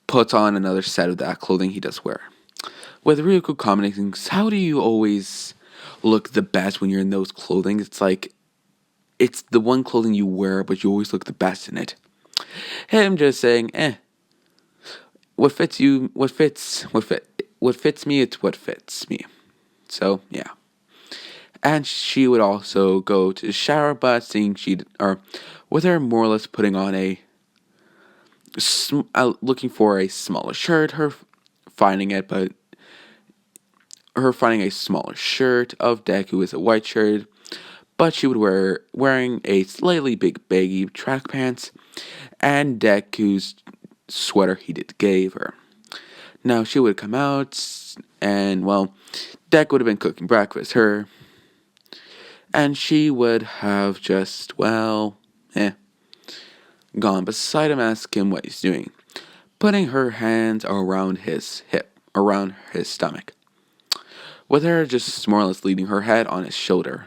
puts on another set of that clothing he does wear. With Ryukyu commenting, how do you always look the best when you're in those clothing? It's like, it's the one clothing you wear, but you always look the best in it. Him just saying, what fits me, it's what fits me. So, yeah. And she would also go to the shower, but seeing with her more or less putting on looking for a smaller shirt, her finding it, but her finding a smaller shirt of Deku is a white shirt, but she would wearing a slightly big baggy track pants and Deku's sweater he did gave her. Now she would come out and well, Deku would have been cooking breakfast, and she would have just gone beside him, ask him what he's doing, putting her hands around his stomach, with her just more or less leaning her head on his shoulder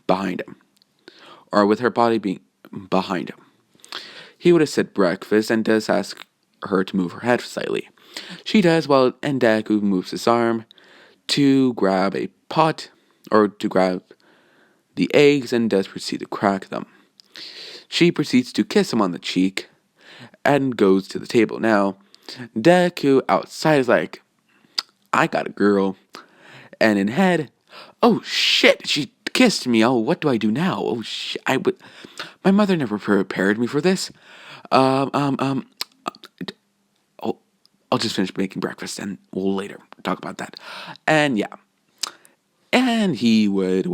behind him, or with her body being behind him. He would have said breakfast and does ask her to move her head slightly. She does, and Deku moves his arm to grab a pot, or to grab the eggs, and does proceed to crack them. She proceeds to kiss him on the cheek and goes to the table. Now, Deku outside is like, I got a girl. And in head, oh shit, she kissed me. Oh, what do I do now? Oh shit, my mother never prepared me for this. I'll just finish making breakfast and we'll later talk about that. And yeah. And he would,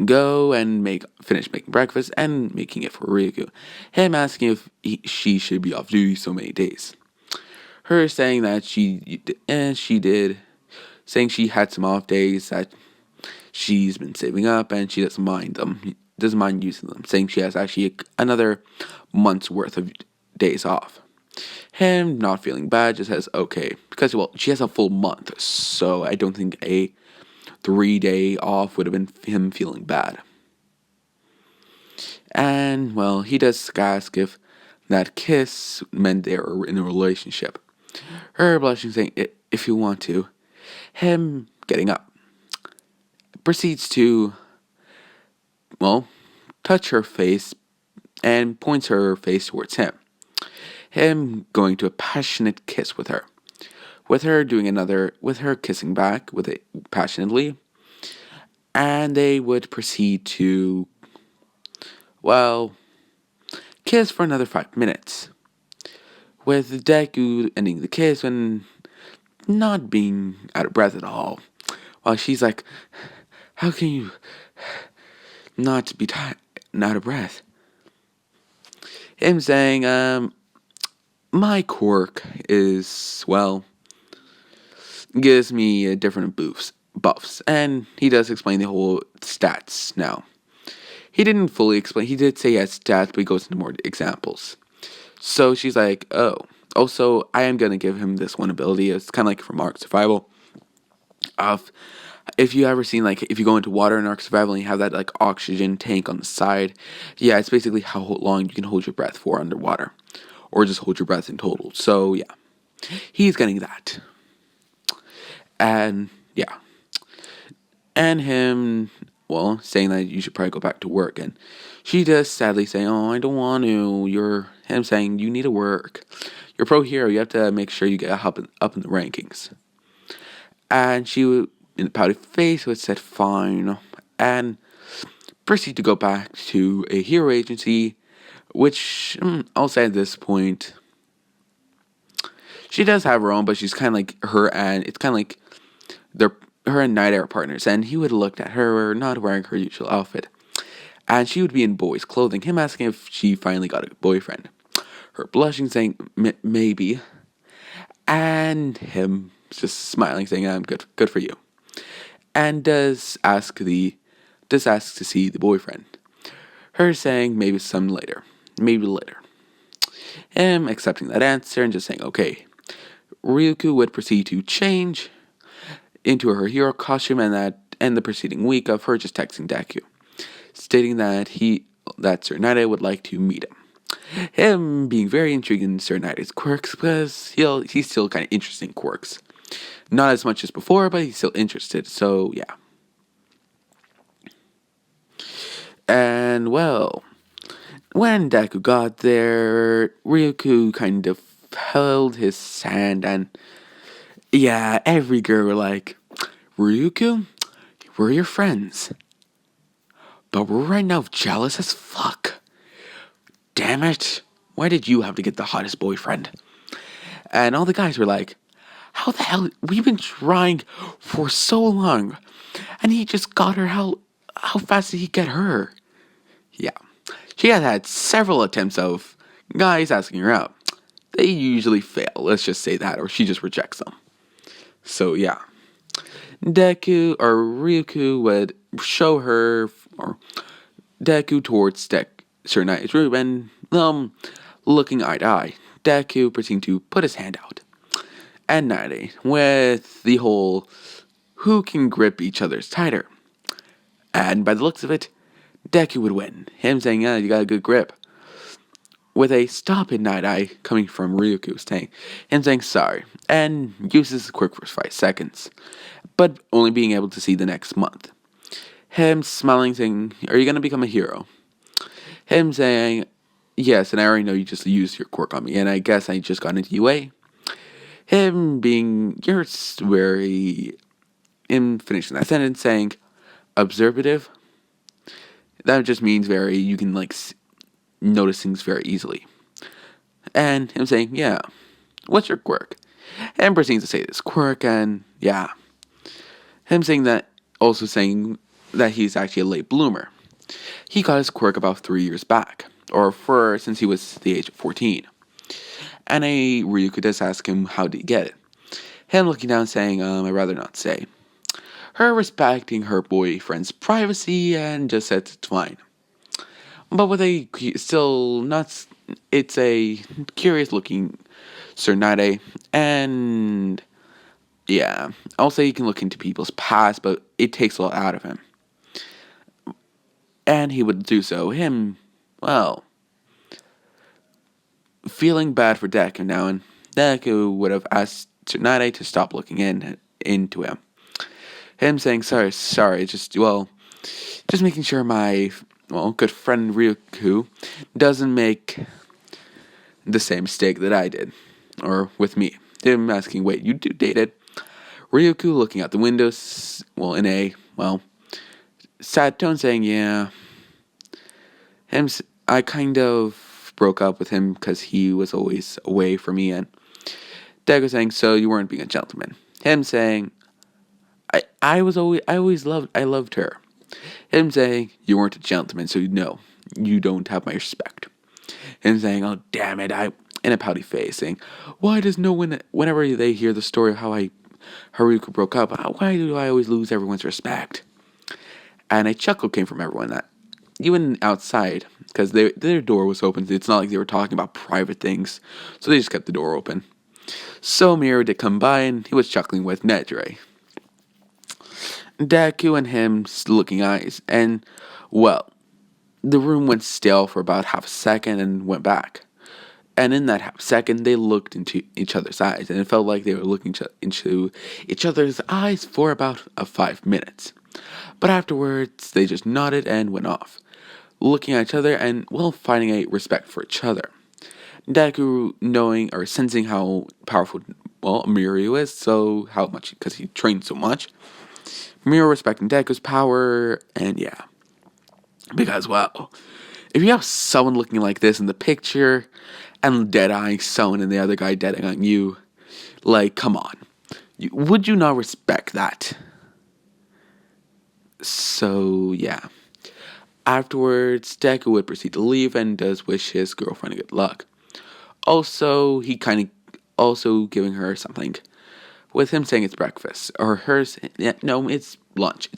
go and finish making breakfast and making it for Ryukyu. Him asking if she should be off duty so many days. Her saying that she did, saying she had some off days that she's been saving up and she doesn't mind using them, saying she has actually another month's worth of days off. Him not feeling bad, just says okay, because she has a full month, so I don't think a 3-day off would have been him feeling bad. And he does ask if that kiss meant they were in a relationship. Her blushing, saying if you want to. Him getting up, proceeds to touch her face and points her face towards him. Him going to a passionate kiss with her. With her kissing back with it passionately. And they would proceed to, kiss for another 5 minutes. With Deku ending the kiss and not being out of breath at all. While she's like, how can you not be out of breath? Him saying, my quirk is, gives me different buffs. And he does explain the whole stats now. He didn't fully explain. He did say he has stats, but he goes into more examples. So she's like, oh. Also, I am going to give him this one ability. It's kind of like from Ark Survival. If you ever seen, if you go into water in Ark Survival and you have that, oxygen tank on the side. Yeah, it's basically how long you can hold your breath for underwater. Or just hold your breath in total. So, yeah. He's getting that. And, yeah. And him, saying that you should probably go back to work. And she does sadly say, oh, I don't want to. Him saying, you need to work. You're a pro hero. You have to make sure you get up in the rankings. And she would, in a pouty face, would said, fine. And proceed to go back to a hero agency, which I'll say at this point, she does have her own, but she's kind of like her, and it's kind of like her and Night are partners. And he would have looked at her not wearing her usual outfit, and she would be in boys' clothing. Him asking if she finally got a boyfriend. Her blushing, saying maybe, and him just smiling, saying I'm good for you. And does ask to see the boyfriend. Her saying maybe later. Him accepting that answer and just saying okay. Ryukyu would proceed to change into her hero costume, and the preceding week of her just texting Deku, stating that Sir Night would like to meet him. Him being very intrigued in Sir Night's quirks, because he's still kind of interested in quirks. Not as much as before, but he's still interested, so yeah. And when Deku got there, Ryukyu kind of held his hand, and yeah, every girl were like, Ryukyu, we're your friends, but we're right now jealous as fuck. Damn it, why did you have to get the hottest boyfriend? And all the guys were like, How the hell? We've been trying for so long, and he just got her. How fast did he get her? Yeah, she had several attempts of guys asking her out. They usually fail. Let's just say that, or she just rejects them. So yeah, Deku or Ryukyu would show her or Deku towards Sir Knight's room and looking eye to eye. Deku proceeding to put his hand out. And Night with the whole who can grip each other's tighter. And by the looks of it, Deku would win. Him saying, yeah, you got a good grip. With a stop in Night Eye coming from Ryukyu saying, him saying sorry, and uses the quirk for 5 seconds, but only being able to see the next month. Him smiling saying, are you going to become a hero? Him saying, yes, and I already know you just used your quirk on me, and I guess I just got into UA. Him being, you're very, him finishing that sentence saying, observative. That just means you can notice things very easily. And him saying, yeah, what's your quirk? And proceeding to say this quirk, and yeah. Him saying that, also saying that he's actually a late bloomer. He got his quirk about 3 years back, or since he was the age of 14. And a Ryukyu does ask him how did he get it. Him looking down saying, I'd rather not say. Her respecting her boyfriend's privacy and just said it's fine. But with it's a curious looking Sir Nade, and yeah, I'll say he can look into people's past, but it takes a lot out of him. And he would do so. Feeling bad for Deku now, and Deku would have asked Tsunade to stop looking into him. Him saying, sorry, just making sure my, good friend Ryukyu doesn't make the same mistake that I did, or with me. Him asking, wait, you two dated? Ryukyu looking out the windows, in a, sad tone saying, yeah. I kind of broke up with him because he was always away from me, and Deku saying, so you weren't being a gentleman. Him saying, I loved her. Him saying, you weren't a gentleman, so you don't have my respect. Him saying, oh damn it, in a pouty face, saying, why does no one, whenever they hear the story of how Haruka broke up, why do I always lose everyone's respect? And a chuckle came from everyone, that even outside, because their door was open. It's not like they were talking about private things, so they just kept the door open. So Miura did come by, and he was chuckling with Nedre. Deku and him looking eyes, and, the room went still for about half a second and went back. And in that half second, they looked into each other's eyes, and it felt like they were looking into each other's eyes for about 5 minutes. But afterwards, they just nodded and went off, looking at each other and, finding a respect for each other. Deku knowing or sensing how powerful, Mirio is, so how much, because he trained so much. Mirio respecting Deku's power, and yeah. Because, if you have someone looking like this in the picture, and dead-eyeing someone and the other guy dead-eyeing you, come on. Would you not respect that? So, yeah. Afterwards, Deku would proceed to leave and does wish his girlfriend good luck. Also, he also giving her something, with him saying it's breakfast, or hers, no, it's lunch,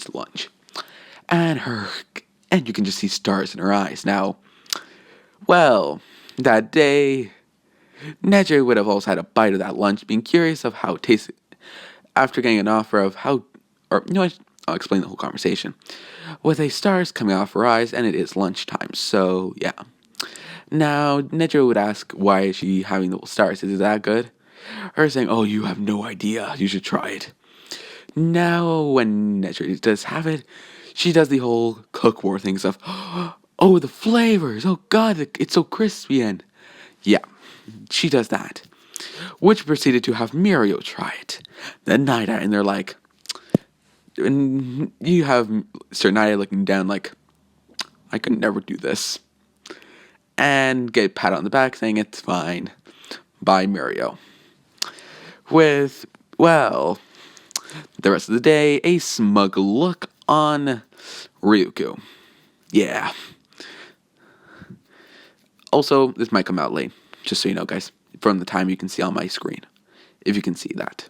and you can just see stars in her eyes. Now, that day, Neji would have also had a bite of that lunch, being curious of how it tasted, after getting an offer of I'll explain the whole conversation. With a stars coming off her eyes, and it is lunchtime, so yeah. Now, Nejo would ask, why is she having the little stars? Is it that good? Her saying, oh, you have no idea. You should try it. Now, when Nejo does have it, she does the whole cook war things of, oh, the flavors. Oh, God, it's so crispy. And yeah, she does that. Which proceeded to have Mirio try it. Then Naida, and they're like, and you have Sir Naida looking down like, I could never do this. And get a pat on the back saying it's fine by Mirio. With well, the rest of the day, a smug look on Ryukyu. Yeah. Also, this might come out late, just so you know, guys, from the time you can see on my screen, if you can see that.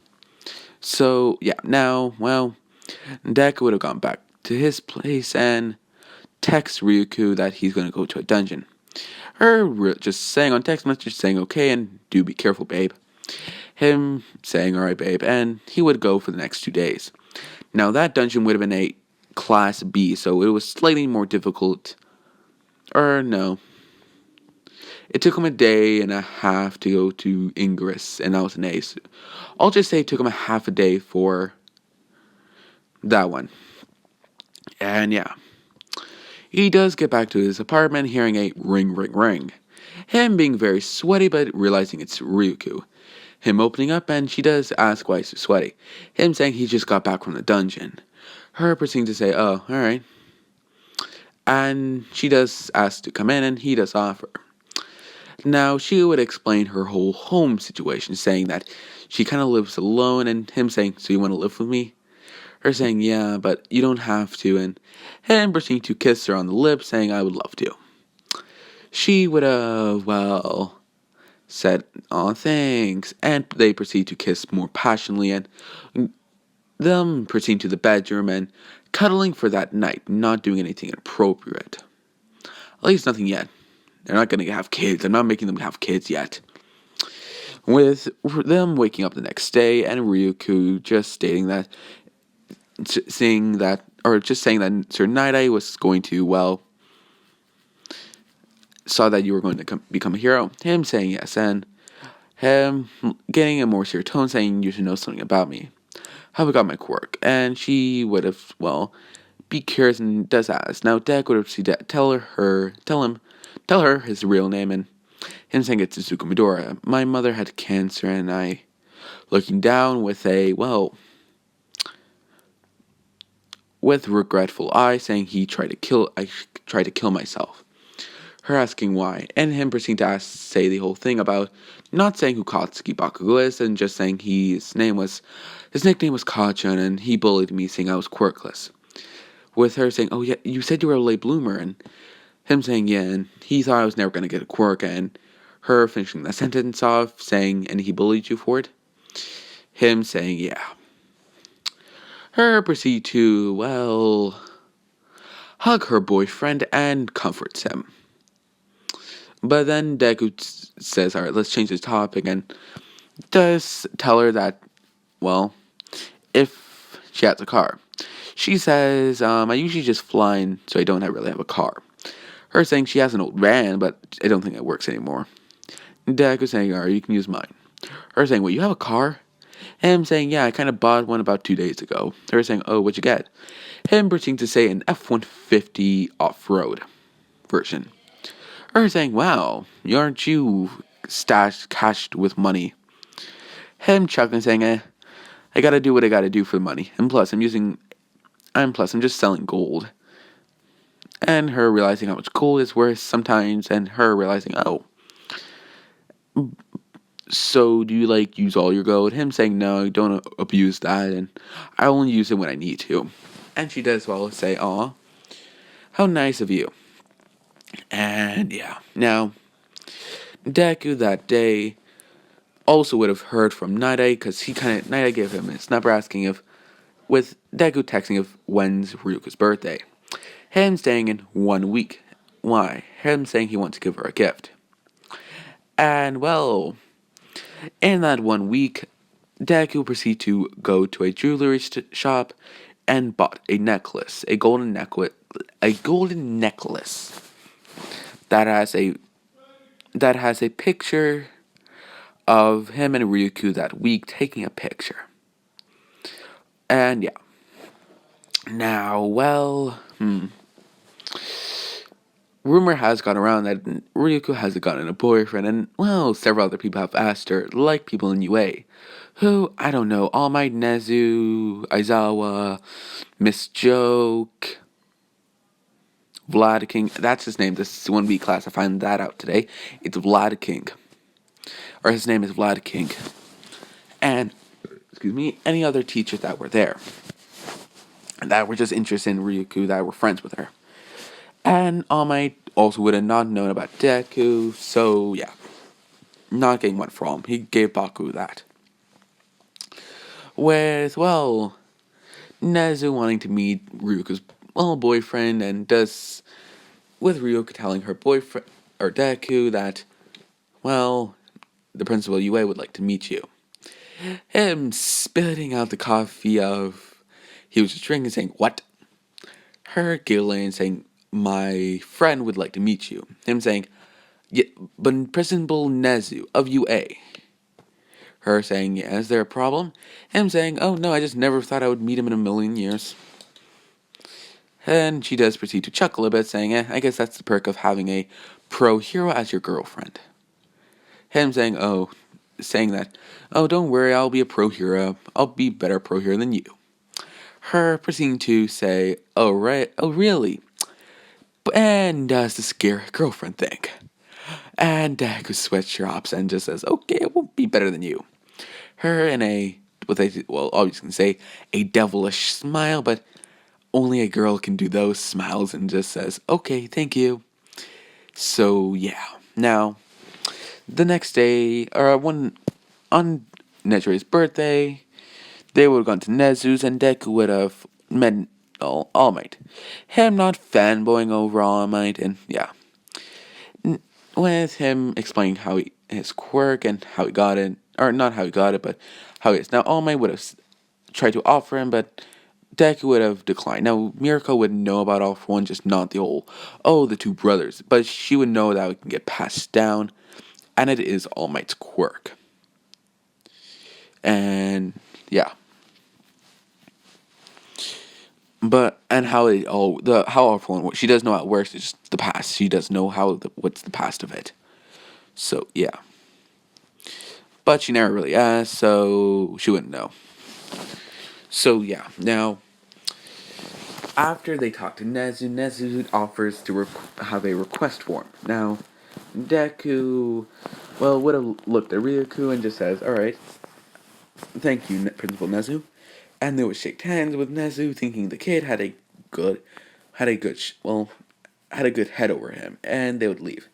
So, yeah, now, well, Deku would have gone back to his place and text Ryukyu that he's going to go to a dungeon. Her just saying on text message, saying, okay, and do be careful, babe. Him saying, alright, babe, and he would go for the next 2 days. Now, that dungeon would have been a Class B, so it was slightly more difficult. Or, no. It took him a day and a half to go to Ingress, and that was an A. So I'll just say it took him a half a day for that one. And yeah. He does get back to his apartment hearing a ring, ring, ring. Him being very sweaty but realizing it's Ryukyu. Him opening up and she does ask why he's so sweaty. Him saying he just got back from the dungeon. Her proceeding to say, oh, alright. And she does ask to come in and he does offer. Now, she would explain her whole home situation, saying that she kind of lives alone, and him saying, so you want to live with me? Her saying, yeah, but you don't have to, and him proceeding to kiss her on the lips, saying, I would love to. She would have, well, said, aw, thanks, and they proceed to kiss more passionately, and them proceeding to the bedroom and cuddling for that night, not doing anything inappropriate. At least nothing yet. They're not going to have kids. I'm not making them have kids yet. With them waking up the next day and Ryukyu just saying that Sir Night-Eye was going to, well, saw that you were going to become a hero. Him saying yes, and him getting a more serious tone saying you should know something about me. How I got my quirk. And she would have, well, be curious and does ask. Now Deku would have tell her his real name, and him saying it's Izuku Midora. My mother had cancer, and I, looking down with a, well, with regretful eye, saying I tried to kill myself. Her asking why, and him proceeding to say the whole thing about not saying who Katsuki Bakugo is, and just saying his nickname was Kachan, and he bullied me, saying I was quirkless. With her saying, oh yeah, you said you were a late bloomer, and him saying yeah, and he thought I was never going to get a quirk, and her finishing the sentence off, saying, and he bullied you for it? Him saying yeah. Her proceed to, well, hug her boyfriend and comforts him. But then Deku says, alright, let's change the topic, and does tell her that, well, if she has a car. She says, I usually just fly in, so I don't really have a car. Her saying she has an old van, but I don't think it works anymore. Deku saying, alright, you can use mine. Her saying, well, you have a car? Him saying, yeah, I kind of bought one about 2 days ago. Her saying, oh, what'd you get? Him proceeding to say an F-150 off-road version. Her saying, wow, aren't you cashed with money? Him chuckling saying, I gotta do what I gotta do for the money. And plus, I'm just selling gold. And her realizing how much gold is worth sometimes, and her realizing, oh, so do you use all your gold? Him saying, no, don't abuse that, and I only use it when I need to. And she does say, aw, how nice of you. And yeah, now, Deku that day also would have heard from Night-Eye, because Night-Eye gave him his number asking with Deku texting when's Ryukyu's birthday. Him saying in 1 week. Why? Him saying he wants to give her a gift. And well, in that 1 week, Deku proceeded to go to a jewelry shop and bought a golden necklace that has a picture of him and Ryukyu that week taking a picture. And yeah. Now, well, rumor has gone around that Ryukyu has gotten a boyfriend, and, well, several other people have asked her, like people in UA, who, I don't know, All Might Nezu, Aizawa, Miss Joke, Vlad King, that's his name, this is 1B class, I find that out today, it's Vlad King, or his name is Vlad King, and any other teachers that were there that were just interested in Ryukyu, that were friends with her. And All Might also would have not known about Deku, so yeah, not getting one from him. He gave Baku that. With, well, Nezu wanting to meet Ryukyu's boyfriend, and does with Ryukyu telling her boyfriend or Deku that, well, the principal Yue would like to meet you. Him spitting out the coffee of he was just drinking, saying, "What?" Her giggling, saying, "My friend would like to meet you." Him saying, "Yeah, but Principal Nezu of UA." Her saying, "Yeah, is there a problem?" Him saying, "Oh no, I just never thought I would meet him in a million years." And she does proceed to chuckle a bit, saying, I guess that's the perk of having a pro hero as your girlfriend. Him saying, "Oh, don't worry, I'll be a pro hero. I'll be better pro hero than you." Her proceeding to say, "Oh, right, oh, really?" And does the scare girlfriend thing. And Deku sweatshops and just says, "Okay, I won't be better than you." Her in obviously can say, a devilish smile, but only a girl can do those smiles, and just says, "Okay, thank you." So, yeah. Now, the next day, on Nezure's birthday, they would have gone to Nezu's, and Deku would have met All Might. Him not fanboying over All Might, and yeah. With him explaining his quirk and how he got it, or not how he got it, but how he is. Now, All Might would have tried to offer him, but Deku would have declined. Now, Mirko would know about All For One, just not the two brothers. But she would know that it can get passed down, and it is All Might's quirk. And, yeah. And how All For One works. She does know how it works, it's just the past. She does know what's the past of it. So, yeah. But she never really asked, so she wouldn't know. So, yeah. Now, after they talk to Nezu offers to have a request form. Now, Deku, would have looked at Ryukyu and just says, "Alright, thank you, Principal Nezu." And they would shake hands with Nezu, thinking the kid had a good head over him, and they would leave.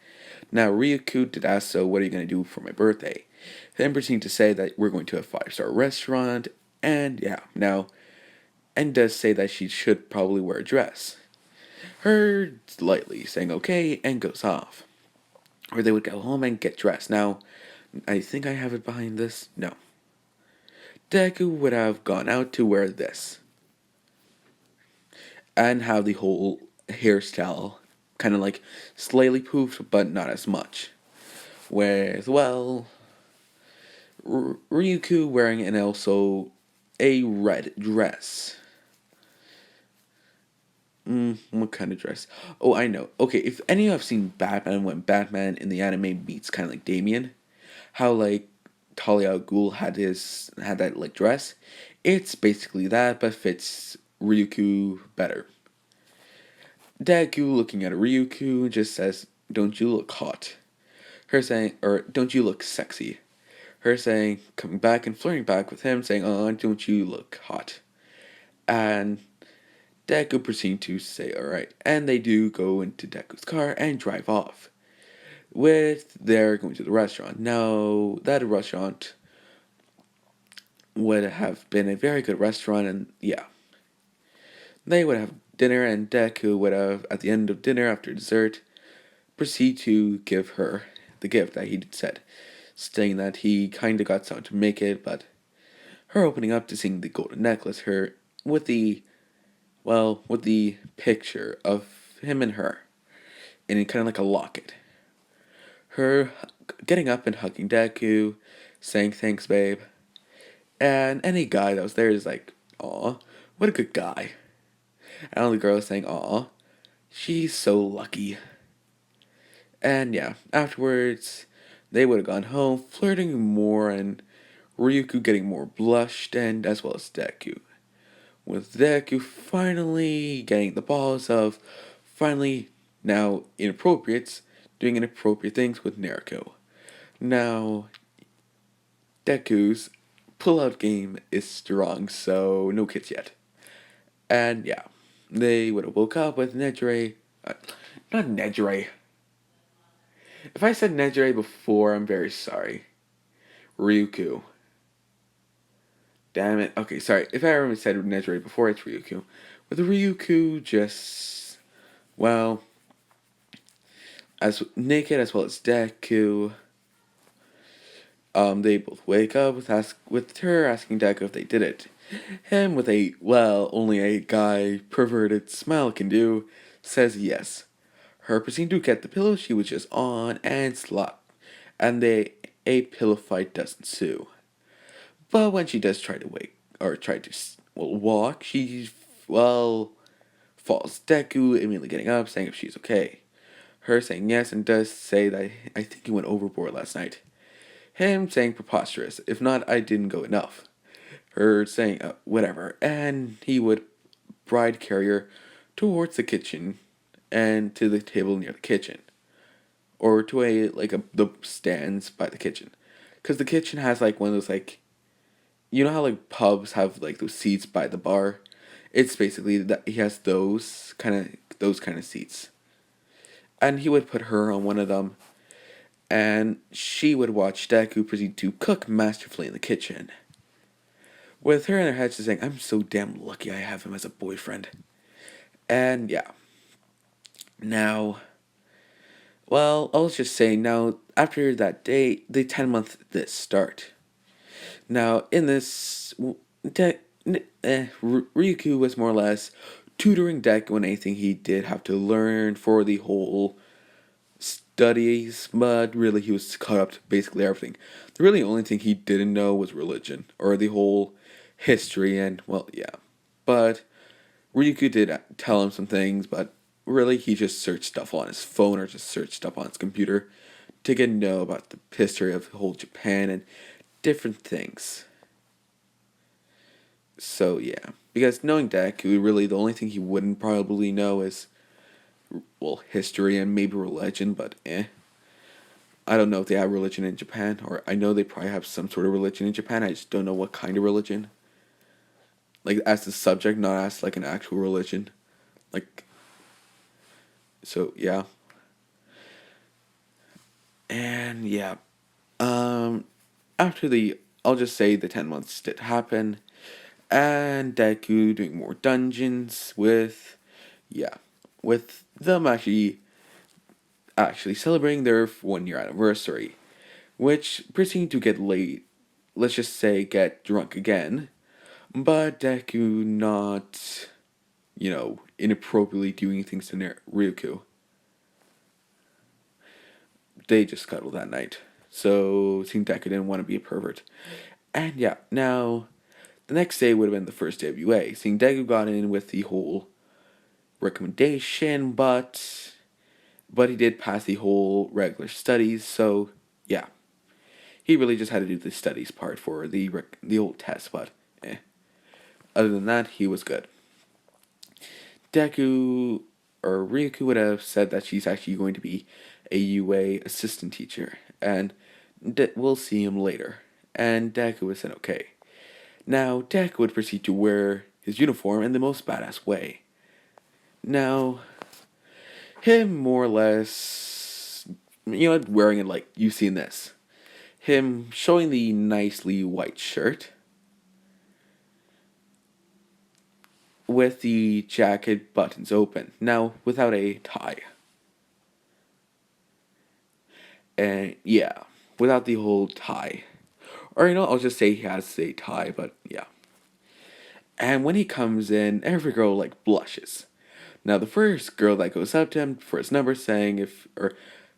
Now, Ryukyu did ask, "So what are you going to do for my birthday?" Then proceeding to say that we're going to a 5-star restaurant, and yeah, now, and does say that she should probably wear a dress. Her lightly saying okay, and goes off. Or they would go home and get dressed. Now, I think I have it behind this. No. Deku would have gone out to wear this. And have the whole hairstyle kind of like slightly poofed, but not as much. With, Ryukyu wearing also a red dress. What kind of dress? Oh, I know. Okay, if any of you have seen Batman, when Batman in the anime meets kind of like Damien, how like Talia al Ghul had that like dress, it's basically that, but fits Ryukyu better. Deku looking at Ryukyu just says, "Don't you look hot?" Her saying, or "Don't you look sexy?" Her saying, coming back and flirting back with him, saying, "Oh, don't you look hot?" And Deku proceeding to say, "Alright." And they do go into Deku's car and drive off. They're going to the restaurant. Now, that restaurant would have been a very good restaurant, and yeah. They would have dinner, and Deku would have, at the end of dinner, after dessert, proceed to give her the gift that he said, saying that he kinda got someone to make it, but her opening up to seeing the golden necklace, with the picture of him and her, in kind of like a locket. Her getting up and hugging Deku, saying, "Thanks, babe." And any guy that was there is like, "Aw, what a good guy." And all the girls saying, "Aw, she's so lucky." And yeah, afterwards, they would have gone home, flirting more, and Ryukyu getting more blushed, and as well as Deku. With Deku finally getting the balls of, finally, now doing inappropriate things with Naruto. Now, Deku's pull-out game is strong, so no kids yet. And yeah, they would have woke up with Nejire. Not Nejire. If I said Nejire before, I'm very sorry. Ryukyu. Damn it. Okay, sorry. If I ever said Nejire before, it's Ryukyu. But the Ryukyu just, well, as naked as well as Deku. They both wake up with her asking Deku if they did it. Him with a, well, only a guy perverted smile can do, says yes. Her proceeding to get the pillow she was just on and slap, and a pillow fight does ensue. But when she does try to wake, or try to, well, walk, she, well, falls. Deku immediately getting up, saying if she's okay. Her saying yes, and does say that I think he went overboard last night. Him saying preposterous, if not, I didn't go enough. Her saying whatever, and he would bride carry her towards the kitchen and to the table near the kitchen. Or to the stands by the kitchen. Because the kitchen has like one of those like, you know how like pubs have like those seats by the bar? It's basically that he has those kind of seats. And he would put her on one of them, and she would watch Deku proceed to cook masterfully in the kitchen. With her in her head, she's saying, I'm so damn lucky I have him as a boyfriend. And yeah. Now, well, I'll just say now, after that day, the 10-month this start. Now, in this, Ryukyu was more or less tutoring Deku on anything he did have to learn for the whole studies, but really he was caught up to basically everything. The really only thing he didn't know was religion, or the whole history, and, well, yeah. But Ryukyu did tell him some things, but really he just searched stuff on his phone or just searched stuff on his computer to get to know about the history of the whole Japan and different things. So yeah, because knowing Deku, really the only thing he wouldn't probably know is, well, history and maybe religion, but I don't know if they have religion in Japan, or I know they probably have some sort of religion in Japan, I just don't know what kind of religion. Like, as the subject, not as, like, an actual religion. Like, so, yeah. And, yeah. After I'll just say the 10 months did happen, and Deku doing more dungeons with them actually celebrating their 1 year anniversary, which proceeding to get late, let's just say get drunk again, but Deku not, inappropriately doing things to Ryukyu. They just cuddled that night, so it seemed Deku didn't want to be a pervert. And yeah, now, the next day would have been the first day of UA, seeing Deku got in with the whole recommendation, but he did pass the whole regular studies, so yeah. He really just had to do the studies part for the old test, but other than that, he was good. Deku, or Ryukyu would have said that she's actually going to be a UA assistant teacher, and we'll see him later. And Deku would have said okay. Now, Deku would proceed to wear his uniform in the most badass way. Now, him more or less, wearing it like you've seen this. Him showing the nicely white shirt with the jacket buttons open. Now, without a tie. And yeah, without the whole tie. Or, I'll just say he has a tie, but yeah. And when he comes in, every girl, blushes. Now, the first girl that goes up to him for his number saying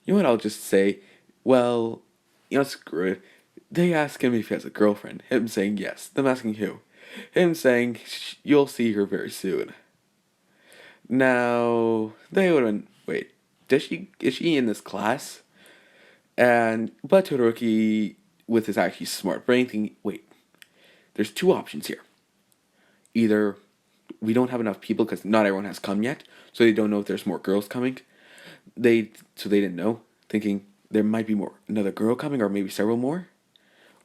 I'll just say, well, screw it. They ask him if he has a girlfriend. Him saying yes. Them asking who. Him saying, you'll see her very soon. Now, they would have been, wait, is she in this class? But Todoroki, with his actually smart brain, thinking, wait, there's two options here. Either we don't have enough people because not everyone has come yet, so they don't know if there's more girls coming. So they didn't know, thinking there might be another girl coming, or maybe several more,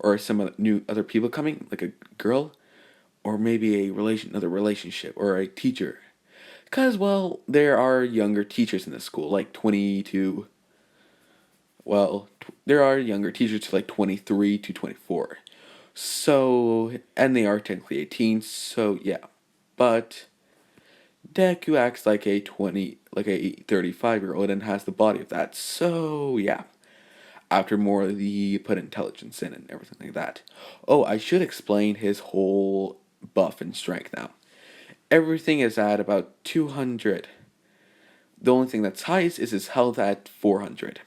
or some other people coming, like a girl, or maybe another relationship, or a teacher. Because, well, there are younger teachers in the school, like 22. Well, there are younger teachers to like 23 to 24. So, and they are technically 18, so yeah. But Deku acts like a 35-year-old and has the body of that. So, yeah. After more of the put intelligence in and everything like that. Oh, I should explain his whole buff and strength now. Everything is at about 200. The only thing that's highest is his health at 400.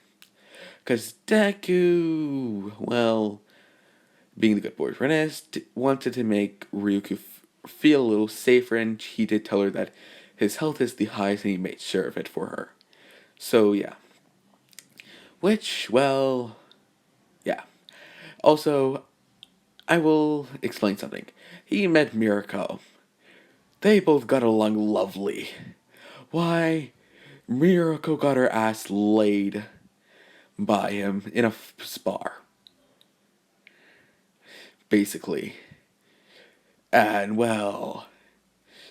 Because Deku, well, being the good boyfriend is, wanted to make Ryukyu feel a little safer, and he did tell her that his health is the highest and he made sure of it for her. So, yeah. Which, well, yeah. Also, I will explain something. He met Mirako. They both got along lovely. Why? Mirako got her ass laid by him in a spar. Basically. And, well,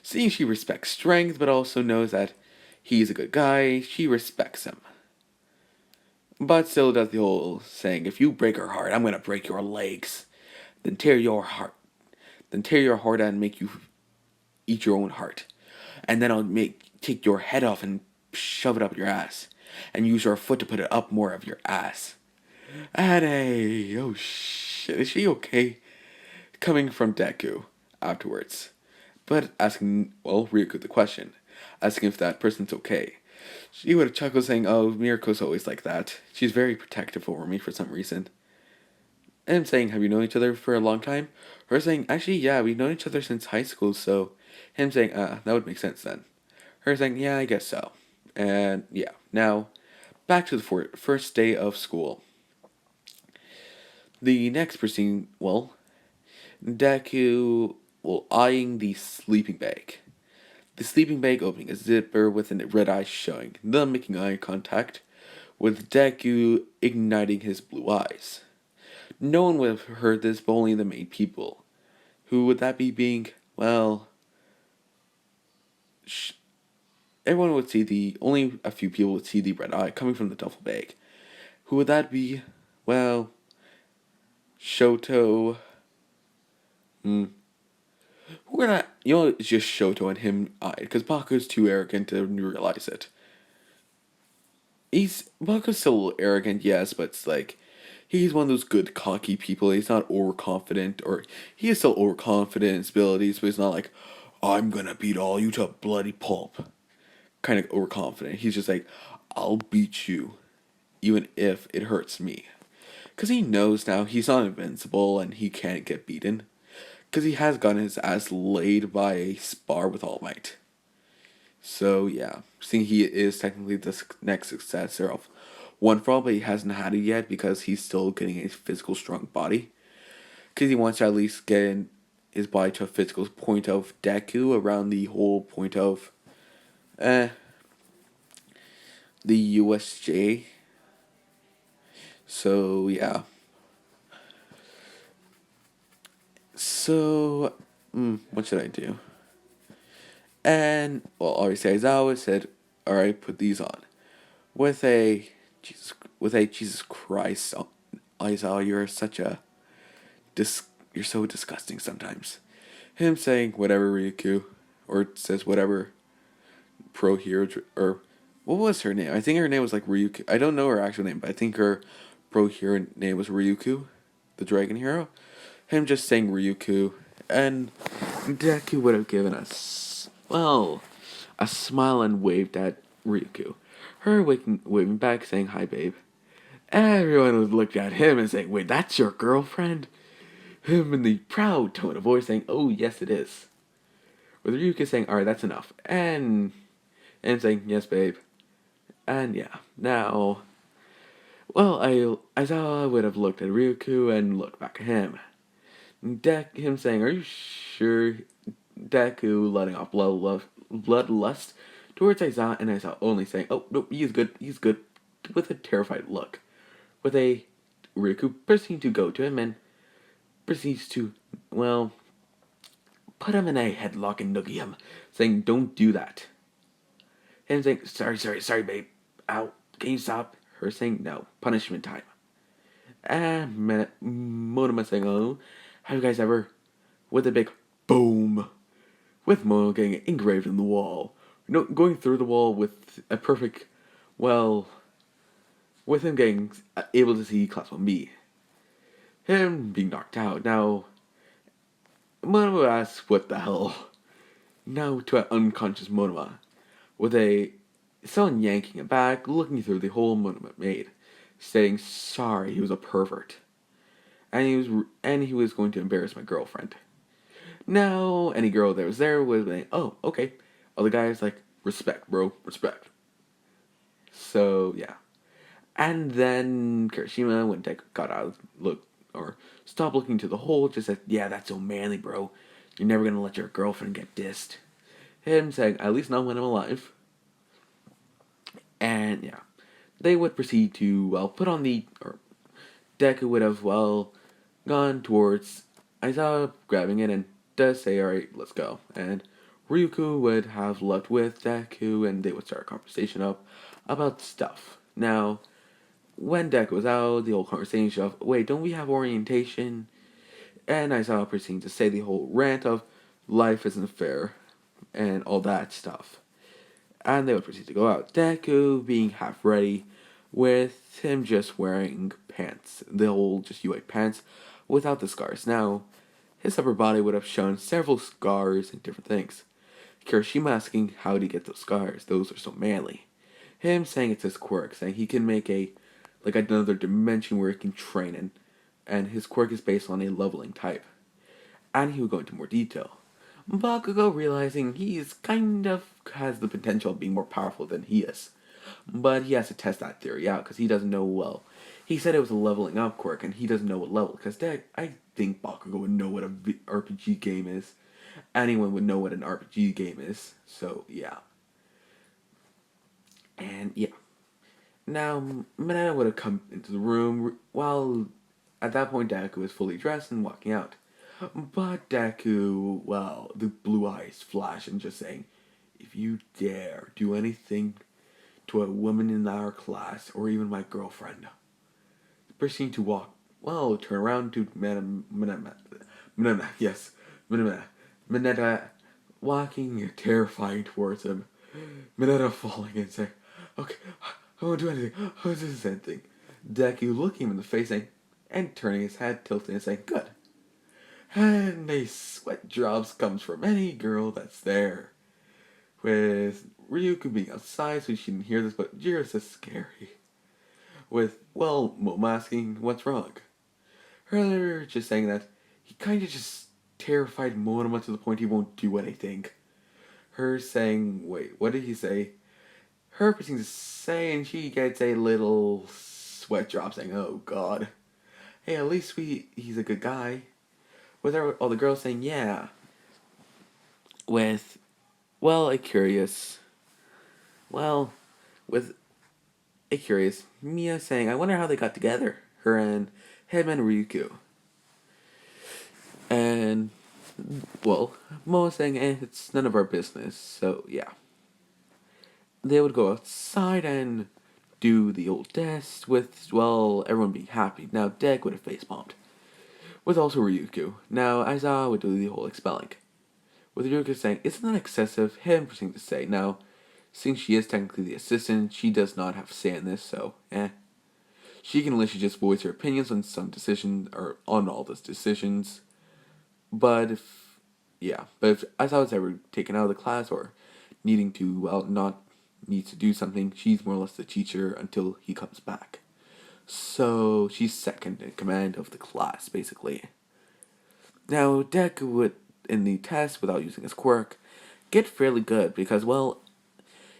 seeing she respects strength but also knows that he's a good guy, she respects him. But still does the whole saying, if you break her heart, I'm gonna break your legs. Then tear your heart. Then tear your heart out and make you eat your own heart. And then I'll take your head off and shove it up your ass. And use your foot to put it up more of your ass. And oh shit, is she okay? Coming from Deku afterwards. But asking, well, Ryukyu the question. Asking if that person's okay. She would have chuckled saying, oh, Mirako's always like that. She's very protective over me for some reason. And him saying, have you known each other for a long time? Her saying, actually, yeah, we've known each other since high school, so... Him saying, that would make sense then. Her saying, yeah, I guess so. And, yeah, now, back to the first day of school. The next person, well, Deku, well, eyeing the sleeping bag. The sleeping bag opening a zipper with a red eye showing, them making eye contact, with Deku igniting his blue eyes. No one would have heard this but only the main people. Who would that be being? Well, everyone would see only a few people would see the red eye coming from the duffel bag. Who would that be? Well, Shoto. We're not, it's just Shoto and him eyed, because Baku's too arrogant to realize it. Baku's still arrogant, yes, but it's like, he's one of those good, cocky people. He's not overconfident, or he is still overconfident in his abilities, but he's not like, I'm gonna beat all you to a bloody pulp. Kind of overconfident. He's just like, I'll beat you, even if it hurts me. Because he knows now he's not invincible and he can't get beaten. Because he has gotten his ass laid by a spar with All Might. So, yeah. Seeing he is technically the next successor of One For All, but he hasn't had it yet because he's still getting a physical strong body. Because he wants to at least get his body to a physical point of Deku around the whole point of the USJ. So, yeah. So, what should I do? And, well, obviously Aizawa said, alright, put these on. With a Jesus Christ, Aizawa, you're such a, you're so disgusting sometimes. Him saying whatever Ryukyu, or it says whatever pro hero, or what was her name? I think her name was like Ryukyu. I don't know her actual name, but I think her pro hero name was Ryukyu, the dragon hero. Him just saying Ryukyu, and Deku would have given us, well, a smile and waved at Ryukyu. Her waving back saying, hi babe. Everyone would look at him and say, wait, that's your girlfriend? Him in the proud tone of voice saying, oh yes it is. With Ryukyu saying, alright, that's enough. And saying, yes babe. And yeah, now, well, I would have looked at Ryukyu and looked back at him. Him saying, are you sure? Deku letting off bloodlust towards Aizawa, and Aizawa only saying, oh, nope, he's good, with a terrified look. With a Ryukyu proceeding to go to him and proceeds to, well, put him in a headlock and noogie him, saying, "Don't do that." Him saying, "Sorry, babe. Ow, can you stop?" Her saying, "No, punishment time." And Monoma saying, "Oh, have you guys ever," with a big boom, with Mono getting engraved in the wall. Going through the wall with a perfect, well, with him getting able to see Class 1B. Him being knocked out. Now, Monoma asks, "What the hell?" Now to an unconscious Monoma, with a someone yanking him back, looking through the hole Monoma made, saying sorry he was a pervert, and he was going to embarrass my girlfriend. Now any girl that was there would be like, "Oh, okay." Other guys like, "Respect, bro, respect." So yeah, and then Kirishima, when Deku got out, look or stopped looking to the hole, just said, "Yeah, that's so manly, bro. You're never gonna let your girlfriend get dissed." Him saying, "At least not when I'm alive." And yeah, they would proceed to, well, put on the, or Deku would have, well, gone towards Aizawa, grabbing it, and does say, "Alright, let's go." And Ryukyu would have left with Deku, and they would start a conversation up about stuff. Now, when Deku was out, the whole conversation of, "Wait, don't we have orientation?" And Aizawa proceeding to say the whole rant of, "Life isn't fair," and all that stuff. And they would proceed to go out. Deku being half ready, with him just wearing pants, the whole just UA pants, without the scars. Now, his upper body would have shown several scars and different things. Kirishima asking how to get those scars, those are so manly. Him saying it's his quirk, saying he can make like another dimension where he can train in, and his quirk is based on a leveling type. And he would go into more detail. Bakugo realizing he is kind of has the potential of being more powerful than he is. But he has to test that theory out because he doesn't know well. He said it was a leveling up quirk and he doesn't know what level. Because I think Bakugo would know what a RPG game is. Anyone would know what an RPG game is. So yeah. And yeah. Now, Mineta would have come into the room while at that point Deku was fully dressed and walking out. But Deku, well, the blue eyes flash and just saying, "If you dare do anything to a woman in our class or even my girlfriend," proceeding to walk, well, turn around to Mineta, walking terrifying towards him. Mineta falling and saying, "Okay, I won't do anything. I won't do anything." Deku looking him in the face and turning his head, tilting and saying, "Good." And a sweat drops comes from any girl that's there. With Ryukyu being outside so she didn't hear this, but Jira's is scary. With, well, Momo asking what's wrong. Her just saying that he kind of just terrified Monoma to the point he won't do anything. Her saying, wait, what did he say? Her proceeding to say, and she gets a little sweat drop saying, "Oh god. Hey, at least he's a good guy." With all the girls saying, "Yeah." With, well, well, with a curious Mia saying, "I wonder how they got together." Her and him and Ryukyu. And, well, Moa saying, "It's none of our business." So, yeah. They would go outside and do the old test with, well, everyone being happy. Now, Deg would have face bombed. With also Ryukyu. Now, Aizawa would do the whole expelling. With Ryukyu saying, "Isn't that excessive?" Him proceeding to say, "Now, since she is technically the assistant, she does not have say in this, so, eh." She can literally just voice her opinions on some decisions, or on all those decisions. But if Aizawa was ever taken out of the class, or needing to, well, not need to do something, she's more or less the teacher until he comes back. So, she's second in command of the class, basically. Now, Deku would, in the test, without using his quirk, get fairly good because, well,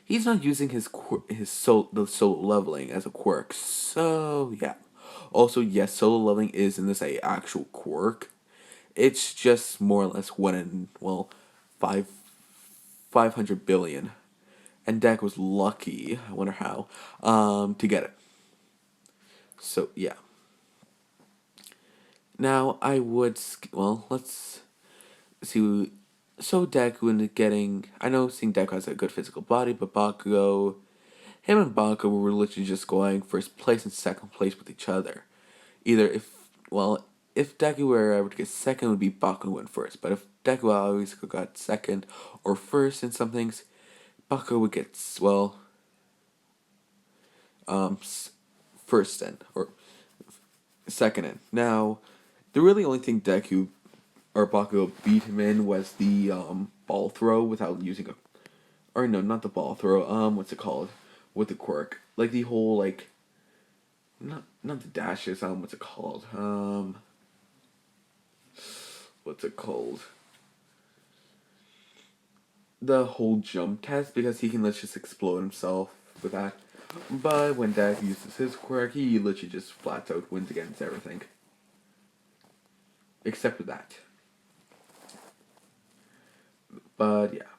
he's not using the solo leveling as a quirk. So yeah. Also, yes, solo leveling is in this a actual quirk. It's just more or less one in, well, 500 billion, and Deck was lucky. I wonder how to get it. So yeah. Now, let's see. So Deku and getting, I know seeing Deku has a good physical body, but him and Bakugo were literally just going first place and second place with each other. Either if Deku were ever to get second, it would be Bakugo win first. But if Deku always got second or first in some things, Bakugo would get um first in or second in. Now, the really only thing Deku or Bakugo beat him in was the ball throw without using a, or no, not the ball throw. What's it called? With the quirk, like the whole like, not the dashes. What's it called? What's it called? The whole jump test, because he can let's just explode himself with that. But when Deku uses his quirk, he literally just flat out wins against everything, except for that. But yeah,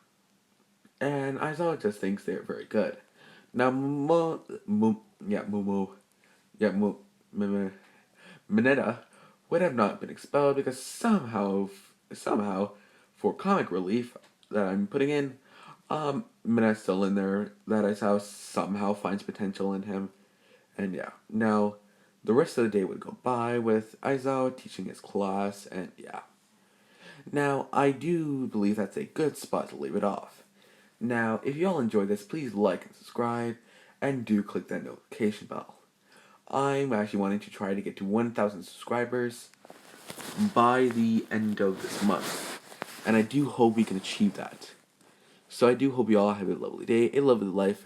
and Aizawa just thinks they're very good. Now, yeah, Mineta would have not been expelled because somehow, for comic relief that I'm putting in, Mineta's still in there. That Aizawa somehow finds potential in him, and yeah. Now, the rest of the day would go by with Aizawa teaching his class, and yeah. Now, I do believe that's a good spot to leave it off. Now, if y'all enjoyed this, please like and subscribe, and do click that notification bell. I'm actually wanting to try to get to 1,000 subscribers by the end of this month, and I do hope we can achieve that. So I do hope you all have a lovely day, a lovely life,